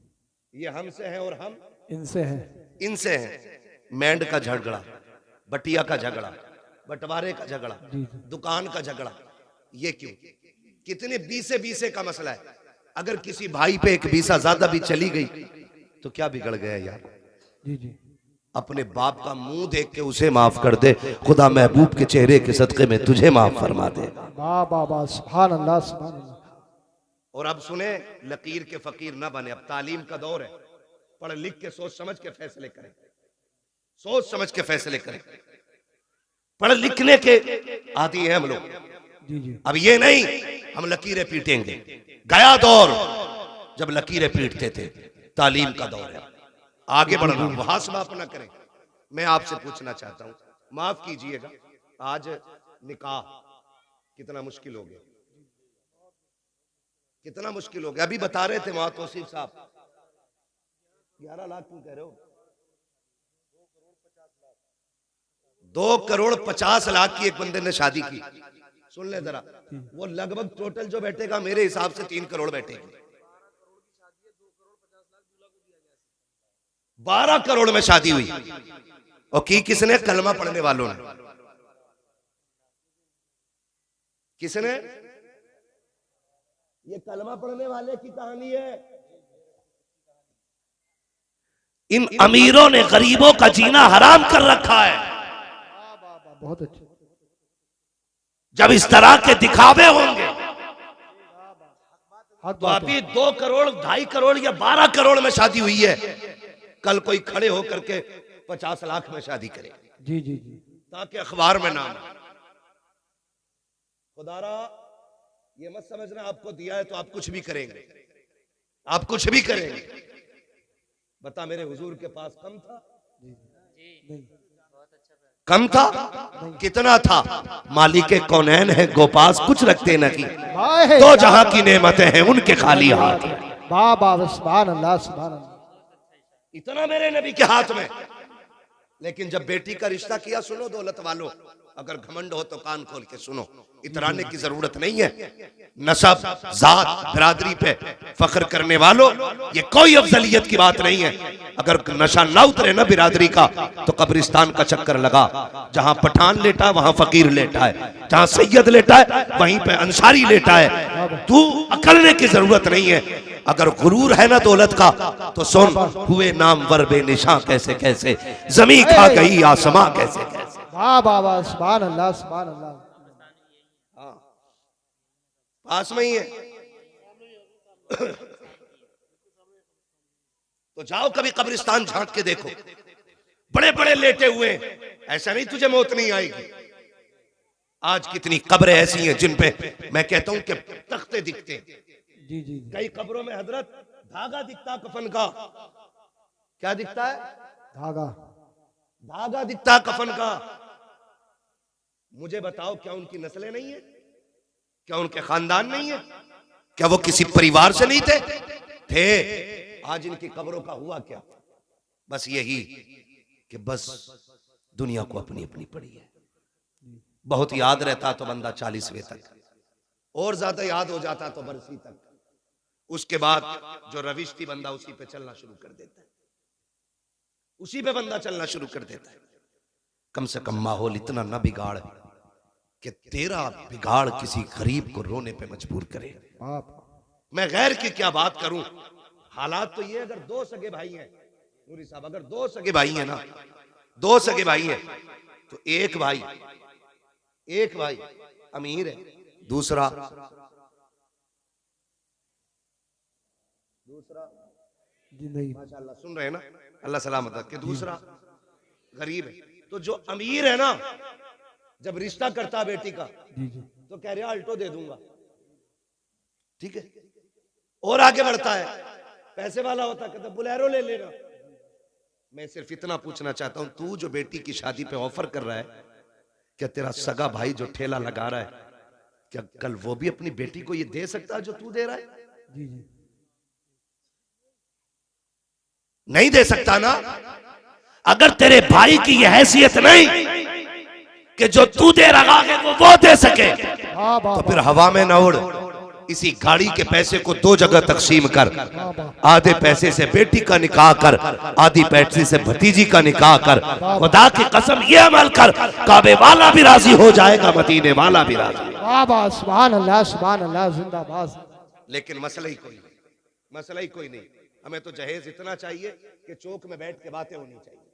ये हमसे है और हम इनसे है। इनसे हैं। मैंड का झगड़ा, बटिया का झगड़ा, बंटवारे का झगड़ा, दुकान का झगड़ा, ये क्यों? कितने बीसे बीसे का मसला है। अगर किसी भाई पे एक बीसा ज्यादा भी चली गई तो क्या बिगड़ गया यार? जी जी। अपने बाप का मुंह देख के उसे माफ कर दे, खुदा महबूब के चेहरे के सदके में तुझे माफ फरमा दे। वाह वाह वाह सुभान अल्लाह सुभान अल्लाह। और अब सुने, लकीर के फकीर ना बने, अब तालीम का दौर है। पढ़ लिख के सोच समझ के फैसले करें, सोच समझ के फैसले करें। पढ़ लिखने के आदी हैं हम लोग। जी जी। अब ये नहीं हम लकीरें पीटेंगे, गया दौर जब लकीरें पीटते थे। तालीम का दौर है, आगे बढ़ना, मुहासबा अपना करें। मैं आपसे पूछना चाहता हूं, माफ कीजिएगा, आज निकाह कितना मुश्किल हो गया, कितना मुश्किल हो गया। अभी बता रहे थे वहां तौसीफ साहब, 11 लाख क्यों कह रहे हो? 2,50,00,000 की एक बंदे ने शादी की। सुन ले जरा, वो लगभग टोटल जो बैठेगा मेरे हिसाब से 3 करोड़ बैठेगी। 12 करोड़ में शादी हुई और की किसने? कलमा पढ़ने वालों ने। किसने? ये कलमा पढ़ने वाले की कहानी है। इन अमीरों ने गरीबों का जीना हराम कर रखा है। बहुत अच्छे। जब इस तरह के दिखावे होंगे तो अभी 2 करोड़ 2.5 करोड़ या 12 करोड़ में शादी हुई है, कल कोई खड़े होकर के 50 लाख में शादी करे। जी जी जी, ताकि अखबार में नाम आए। खुदारा ये मत समझना आपको दिया है तो आप कुछ भी करेंगे, आप कुछ भी करेंगे। बता, मेरे हुजूर के पास कम था? नहीं कम था? कितना था? मालिक कौनैन है गोपास, कुछ रखते न की। दो जहां की नेमतें हैं उनके खाली हाथ। बाबा सुभान अल्लाह सुभान अल्लाह। इतना मेरे नबी के हाथ में। लेकिन जब बेटी का रिश्ता किया, सुनो दौलत वालों, अगर घमंड हो तो कान खोल के सुनो, इतराने की जरूरत नहीं है। नसब, जात, बिरादरी पे फख्र करने वालों, ये कोई अफजलियत की बात नहीं है। अगर नशा ना उतरे ना बिरादरी का तो कब्रिस्तान का चक्कर लगा। जहां पठान लेटा है वहां फकीर लेटा है, जहां सैयद लेटा है वहीं पे अंसारी लेटा है। तू अकलने की जरूरत नहीं है। अगर गुरूर है ना दौलत का तो सुन, हुए नामवर बेनिशां कैसे कैसे, जमी खा गई आसमां कैसे कैसे। वाह बाबा सुभान अल्लाह सुभान अल्लाह। पास में ही है तो जाओ कभी कब्रिस्तान झांक के देखो, बड़े बड़े लेटे हुए हैं। ऐसा नहीं तुझे मौत नहीं आएगी। आज कितनी कब्रें ऐसी हैं जिन पे मैं कहता हूं कि तख्ते दिखते हैं। जी जी, कई कब्रों में हजरत धागा दिखता कफन का। क्या दिखता है? धागा। धागा दिखता कफन का। मुझे बताओ, क्या उनकी नस्लें नहीं है? क्या उनके खानदान नहीं है? क्या वो किसी परिवार से नहीं थे? आज इनकी कब्रों का हुआ क्या? बस यही कि बस दुनिया को अपनी अपनी पड़ी है। बहुत याद रहता तो बंदा 40वें तक, और ज्यादा याद हो जाता तो बरसी तक। उसके बाद जो रविश थी बंदा उसी पे चलना शुरू कर देता है, उसी पे बंदा चलना शुरू कर देता है। कम से कम माहौल इतना ना बिगाड़ कि तेरा बिगाड़ किसी गरीब को रोने पे मजबूर करे। मैं गैर की क्या बात करूं। हालात तो ये, अगर 2 सगे भाई हैं नूरी साहब, अगर 2 सगे भाई हैं ना, 2 सगे भाई हैं तो एक भाई अमीर है, दूसरा जी नहीं, माशाल्लाह सुन रहे हैं ना, अल्लाह सलामत रखे। दूसरा गरीब है। तो जो अमीर है ना, जब रिश्ता करता बेटी का जी जी, तो कह रहा अल्टो दे दूंगा, ठीक है। और आगे बढ़ता है, पैसे वाला होता कहता बुलेरो ले लेना। मैं सिर्फ इतना पूछना चाहता हूं, तू जो बेटी की शादी पे ऑफर कर रहा है, क्या तेरा सगा भाई जो ठेला लगा रहा है, क्या कल वो भी अपनी बेटी को ये दे सकता है जो तू दे रहा है? जी जी, नहीं दे सकता ना। अगर तेरे भाई की यह हैसियत नहीं कि जो तू दे रहा है वो दे सके, तो फिर हवा में न उड़। इसी गाड़ी के पैसे को 2 जगह तकसीम कर। आधे पैसे से बेटी का निकाह कर, आधी पैसे से भतीजी का निकाह कर। खुदा की कसम ये अमल कर, काबे वाला भी राजी हो जाएगा, मदीने वाला भी राजी। सुभान अल्लाह सुभान अल्लाह, जिंदाबाद। लेकिन मसला ही कोई नहीं, मसला ही कोई नहीं। हमें तो जहेज इतना चाहिए कि चौक में बैठ के बातें होनी चाहिए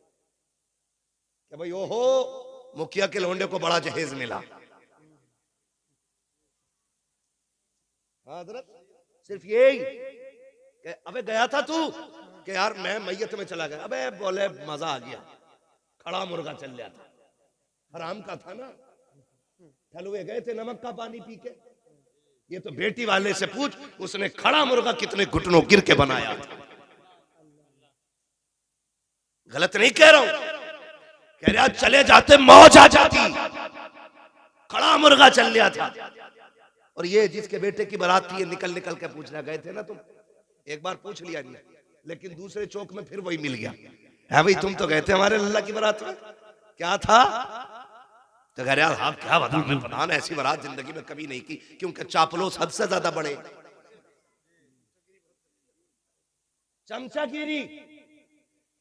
कि भाई ओहो मुखिया के लोंडे को बड़ा जहेज मिला। हजरत सिर्फ यही कि अबे गया था तू कि यार मैं मैयत में चला गया, अबे बोले मजा आ गया, खड़ा मुर्गा चल गया था, हराम का था ना, हलवे गए थे नमक का पानी पी के। ये तो बेटी वाले से पूछ, उसने खड़ा मुर्गा कितने घुटनों गिर के बनाया था। गलत नहीं कह रहा हूं, कह रहा चले जाते मौज आ जाती, खड़ा मुर्गा चल लिया था। और ये जिसके बेटे की बारात थी, ये निकल निकल के पूछना गए थे ना तुम, एक बार पूछ लिया नहीं, लेकिन दूसरे चौक में फिर वही मिल गया है, भाई तुम तो गए थे हमारे लल्ला की बारात में, क्या था? तो कह रहे यार हाँ क्या बता, मैं पठान ऐसी बारात जिंदगी में कभी नहीं की, क्योंकि चापलूस हद से ज्यादा बड़े। चमचागिरी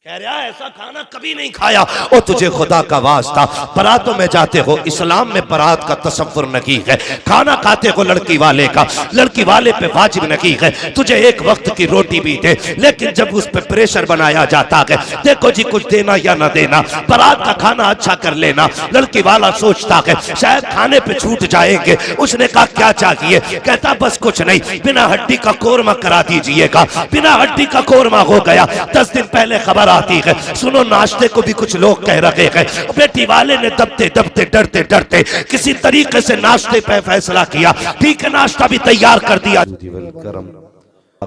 कह रहा ऐसा खाना कभी नहीं खाया। ओ तुझे खुदा का वास्ता, बारातों में जाते हो, इस्लाम में बारात का तसव्वुर नहीं है। खाना खाते हो लड़की वाले का, लड़की वाले पे वाजिब नहीं है। तुझे एक वक्त की रोटी भी दे, लेकिन जब उस पे प्रेशर बनाया जाता है, देखो जी कुछ देना या ना देना, बारात का खाना अच्छा कर लेना, लड़की वाला सोचता है शायद खाने पे छूट जाएंगे। उसने कहा क्या चाहिए? कहता बस कुछ नहीं, बिना हड्डी का कोरमा करा दीजिएगा। बिना हड्डी का कोरमा हो गया। 10 दिन पहले खबर आती है, सुनो नाश्ते को भी कुछ लोग कह रहे हैं। बेटी वाले ने दबते दबते डरते डरते किसी तरीके से नाश्ते पे फैसला किया, ठीक है नाश्ता भी तैयार कर दिया। करम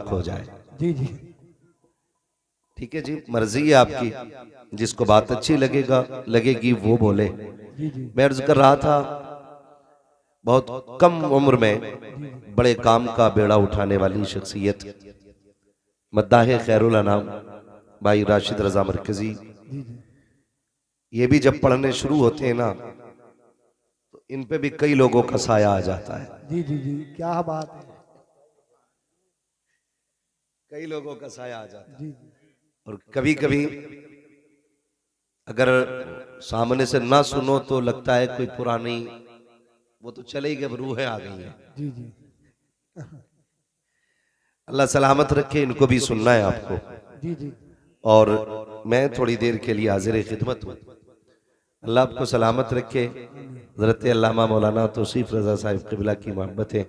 हो जाए जी जी ठीक है जी, मर्जी है आपकी, जिसको बात अच्छी लगेगी वो बोले। जी जी मैं अर्ज कर रहा था, बहुत कम उम्र में बड़े काम का बेड़ा उठाने वाली शख्सियत मद्दाहे खैरुल अनाम भाई राशिद रजा मरकजी, जी जी ये भी जब पढ़ने शुरू होते हैं ना तो इन पे भी कई लोगों का साया आ जाता है। जी जी जी क्या बात है। कई लोगों का साया आ जाता है। जी और कभी कभी अगर सामने से ना सुनो तो लगता है कोई पुरानी, वो तो चले ही गए, रूहें आ गई हैं। जी जी अल्लाह सलामत रखे, इनको भी सुनना है आपको। जी जी और मैं थोड़ी देर के लिए हाजिर खिदमत हूँ। अल्लाह आपको सलामत रखे। हज़रत अल्लामा मौलाना तौसीफ रजा साहिब क़िबला की मोहब्बतें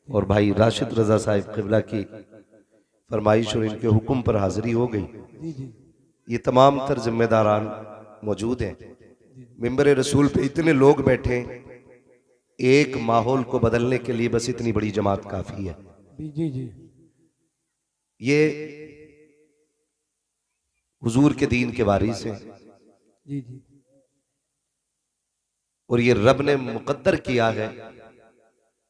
और भाई राशिद रजा साहिब क़िबला की फरमाइश और इनके हुक्म पर हाजिरी हो गई। जी जी ये तमाम तर जिम्मेदारान मौजूद हैं। मिंबर रसूल पे इतने लोग बैठे, एक माहौल को बदलने के लिए बस इतनी बड़ी जमात काफी है। जी जी ये हुजूर के दीन के वारिस हैं जी जी और ये रब ने मुकद्दर किया है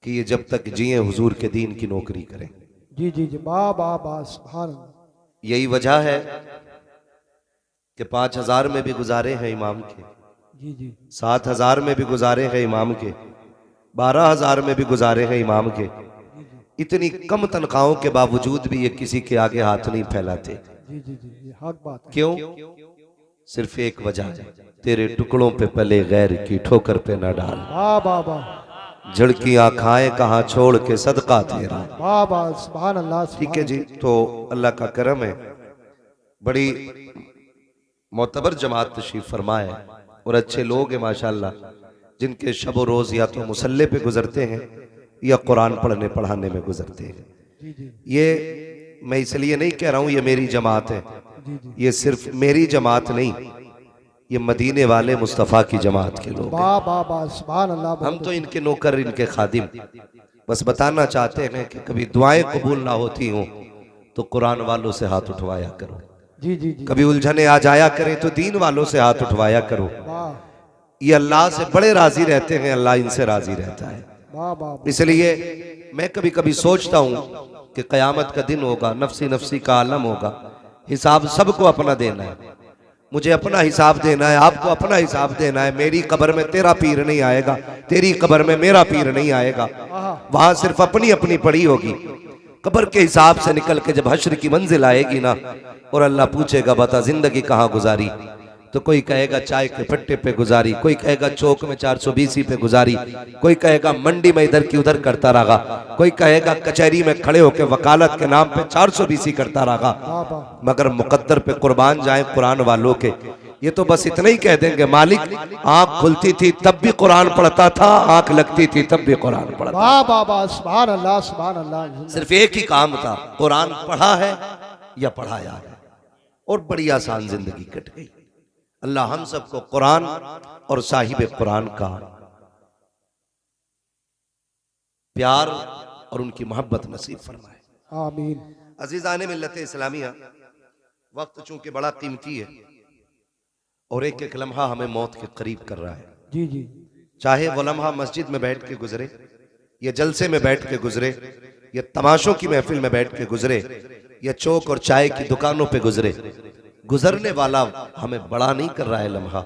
कि ये जब तक जिए हुजूर के दीन की नौकरी करें। जी जी जी वाह वाह वाह सुभान अल्लाह। यही वजह है कि 5000 में भी गुजारे हैं इमाम के, जी जी 7000 में भी गुजारे हैं इमाम के, 12000 में भी गुजारे हैं इमाम के। इतनी कम तनख्वाहों के बावजूद भी ये किसी के आगे हाथ नहीं फैलाते। जी जी जी ये हक बात है। क्यों? सिर्फ एक वजह है, तेरे टुकड़ों पे पले गैर की ठोकर पे न डाल। वाह वाह वाह झड़कियां खाए कहाँ छोड़ के सदका तेरा। वाह वाह सुभान अल्लाह। ठीक है जी, तो अल्लाह का करम है, बड़ी मोतबर जमात तशरीफ फरमा है और अच्छे लोग हैं माशाल्लाह, जिनके शब रोज या तो मुसल्ले पे गुजरते हैं या कुरान पढ़ने पढ़ाने में गुजरते हैं। जी जी ये मैं इसलिए नहीं कह रहा हूं ये मेरी जमात है, जी जी ये सिर्फ मेरी जमात नहीं, ये मदीने वाले मुस्तफ़ा की जमात के लोग हैं। वाह वाह वाह सुभान अल्लाह। हम तो इनके नौकर, इनके खादिम, बस बताना चाहते हैं कि कभी दुआएं कबूल ना होती हों तो कुरान वालों से हाथ उठवाया करो। जी जी जी कभी उलझने आ जाया करें तो दीन वालों से हाथ उठवाया करो। वाह ये अल्लाह से बड़े राजी रहते हैं, अल्लाह इनसे राजी रहता है। वाह वाह इसलिए मैं कभी कभी सोचता हूँ कि कयामत का दिन होगा, नफसी नफसी का आलम होगा, हिसाब सबको अपना देना है। मुझे अपना हिसाब देना है, आपको अपना हिसाब देना है। मेरी कब्र में तेरा पीर नहीं आएगा, तेरी कब्र में मेरा पीर नहीं आएगा, वहां सिर्फ अपनी अपनी पड़ी होगी। कब्र के हिसाब से निकल के जब हश्र की मंजिल आएगी ना और अल्लाह पूछेगा बता जिंदगी कहाँ गुजारी, तो कोई कहेगा चाय के पट्टे पे गुजारी, कोई कहेगा चौक में 420 पे गुजारी, कोई कहेगा मंडी में इधर की उधर करता रहा, कोई कहेगा कचहरी में खड़े होकर वकालत के नाम पे 420 करता रहा। मगर मुकद्दर पे कुर्बान जाए कुरान वालों के, ये तो बस इतना ही कह देंगे मालिक आंख खुलती थी तब भी कुरान पढ़ता था, आंख लगती थी तब भी कुरान पढ़ता। वाह वाह वाह सुभान अल्लाह सुभान अल्लाह। सिर्फ एक ही काम था, कुरान पढ़ा है या पढ़ाया है, और बड़ी आसान जिंदगी कट गई। अल्लाह हम सबको कुरान और साहिब कुरान का प्यार और उनकी मोहब्बत नसीब फरमाए, आमीन। अजीजान मिल्लत इस्लामिया, वक्त चूंकि बड़ा कीमती है और एक एक लम्हा हमें मौत के करीब कर रहा है। जी जी चाहे वो लम्हा मस्जिद में बैठ के गुजरे, या जलसे में बैठ के गुजरे, या तमाशों की महफिल में बैठ के गुजरे, या चौक और चाय की दुकानों पे गुजरे, गुजरने वाला हमें बड़ा नहीं कर रहा है लम्हा,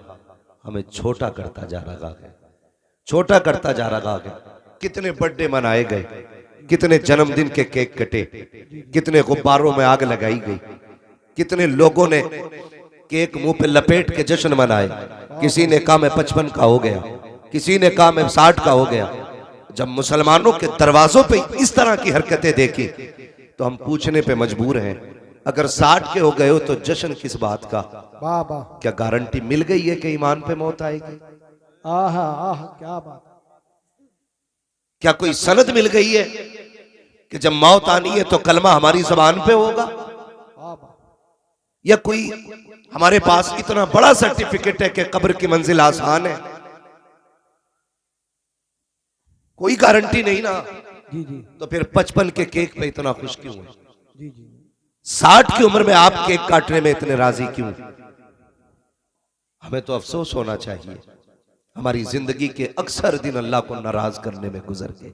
हमें छोटा करता जा रहा है, छोटा करता जा रहा है। कितने बर्थडे मनाए गए, कितने जन्मदिन के केक कटे, कितने गुब्बारों में आग लगाई गई, कितने लोगों ने केक मुंह पे लपेट के जश्न मनाए। किसी ने कहा मैं 55 का हो गया, किसी ने कहा मैं 60 का हो गया। जब मुसलमानों के दरवाजों पे इस तरह की हरकतें देखी तो हम पूछने पे मजबूर हैं, अगर 60 के हो गए हो तो जश्न किस बात का? वाह वाह, क्या गारंटी मिल गई है कि ईमान पे मौत आएगी? आहा आहा, क्या बात। क्या कोई सनद मिल गई है कि जब मौत आनी है तो कलमा हमारी जबान पे होगा? वाह वाह, या कोई हमारे पास इतना बड़ा सर्टिफिकेट है कि कब्र की मंजिल आसान है? कोई गारंटी नहीं ना। जी जी तो फिर 55 के केक पे इतना खुश क्यों है? जी जी, 60 की उम्र में आप केक काटने में इतने राजी क्यों? हमें तो अफसोस होना चाहिए, हमारी जिंदगी के अक्सर दिन अल्लाह को नाराज करने में गुजर गए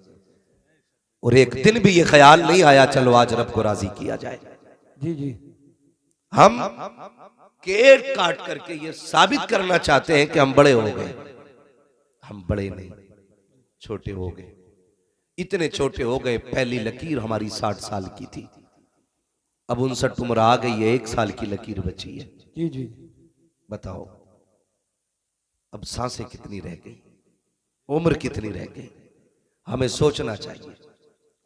और एक दिन भी ये ख्याल नहीं आया चलो आज रब को राजी किया जाए। जी जी, हम केक काट करके ये साबित करना चाहते हैं कि हम बड़े हो गए। हम बड़े नहीं, छोटे हो गए। इतने छोटे हो गए, पहली लकीर हमारी 60 साल की थी, अब 59 उम्र आ गई है, 1 साल की लकीर बची है। जी जी, बताओ अब सांसें कितनी रह गई, उम्र कितनी रह गई? हमें सोचना चाहिए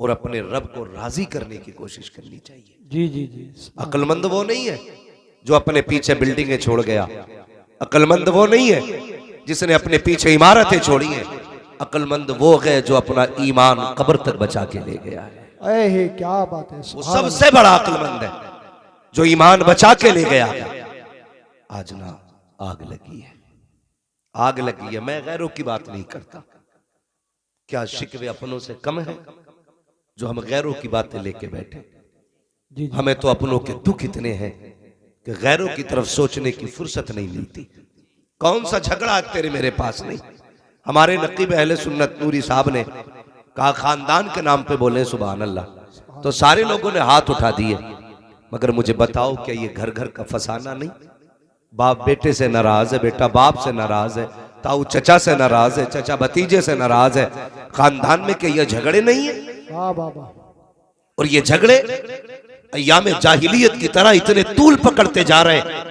और अपने रब को राजी करने की कोशिश करनी चाहिए। जी जी जी, अक्लमंद वो नहीं है जो अपने पीछे बिल्डिंगें छोड़ गया, अक्लमंद वो नहीं है जिसने अपने पीछे इमारतें छोड़ी हैं, अक्लमंद वो है जो अपना ईमान कब्र तक बचा के ले गया है। अहे क्या बात है, वो सबसे बड़ा अक्लमंद है जो ईमान बचा के ले गया। आज ना आग लगी है, आग लगी है। मैं गैरों की बात नहीं करता, क्या शिकवे अपनों से कम है जो हम गैरों की बातें लेके बैठे? जी जी, हमें तो अपनों के दुख इतने हैं कि गैरों की तरफ सोचने की फुर्सत नहीं मिलती। कौन सा झगड़ा तेरे मेरे पास नहीं। हमारे नकीब अहले सुन्नत नूरी साहब ने कहा खानदान के नाम पे बोले सुभान अल्लाह, तो सारे लोगों ने हाथ उठा दिए। मगर मुझे बताओ क्या ये घर घर का फसाना नहीं? बाप बेटे से नाराज है, बेटा बाप से नाराज है, ताऊ चचा से नाराज है, चचा भतीजे से नाराज है। खानदान में क्या ये झगड़े नहीं है? वाह वाह वाह, और ये झगड़े अय्याम जाहिलियत की तरह इतने तूल पकड़ते जा रहे हैं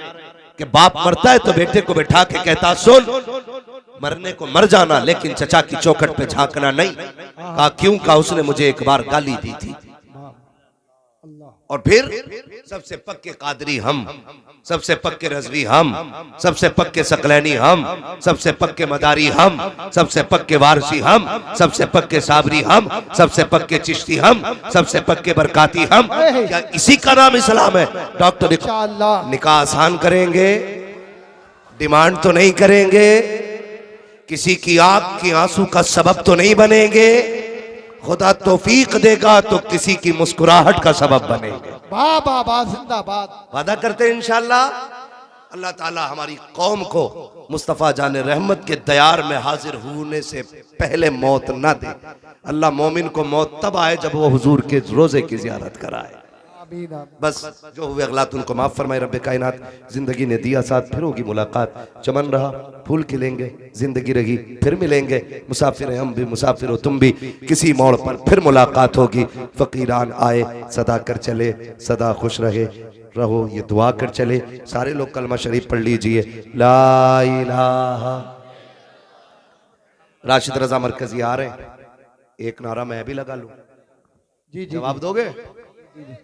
कि बाप मरता है तो बेटे को बैठा के कहता सुन, मरने को मर जाना लेकिन चचा की चौखट पे झांकना नहीं। कहा क्यों? कहा उसने मुझे एक बार गाली दी थी। और फिर सबसे पक्के कादरी हम, सबसे पक्के रजवी हम, सबसे पक्के सकलैनी हम, सबसे पक्के मदारी हम, सबसे पक्के वारसी हम, सबसे पक्के साबरी हम, सबसे पक्के चिश्ती हम, सबसे पक्के बरकाती हम। क्या इसी का नाम इस्लाम है? डॉक्टर इंशाअल्लाह निकाह आसान करेंगे, डिमांड तो नहीं करेंगे, किसी की आंख की आंसू का सबब तो नहीं बनेंगे, खुदा तौफीक देगा तो किसी की मुस्कुराहट का सबब बनेंगे। वाह वाह वाह, जिंदाबाद। वादा करते हैं इंशाअल्लाह अल्लाह ताला हमारी कौम को मुस्तफ़ा जान रहमत के दयार में हाजिर होने से पहले मौत ना दे। अल्लाह मोमिन को मौत तब आए जब वो हुजूर के रोजे की जियारत कराए। आमीन आमीन। बस जो हुए अगलात उनको माफ फरमाए रब्बे कायनात। जिंदगी ने दिया साथ, फिर होगी मुलाकात। चमन रहा फूल खिलेंगे, जिंदगी रही फिर मिलेंगे। मुसाफिर हैं हम भी, मुसाफिर हो तुम भी, किसी मोड़ पर फिर मुलाकात होगी। फकीरान आए सदा कर चले, सदा खुश रहे रहो ये दुआ कर चले। सारे लोग कलमा शरीफ पढ़ लीजिए, ला इलाहा। राशिद रजा मरकजी आ रहे हैं, एक नारा मैं भी लगा लूं, जी जी, जवाब दोगे? जी जी।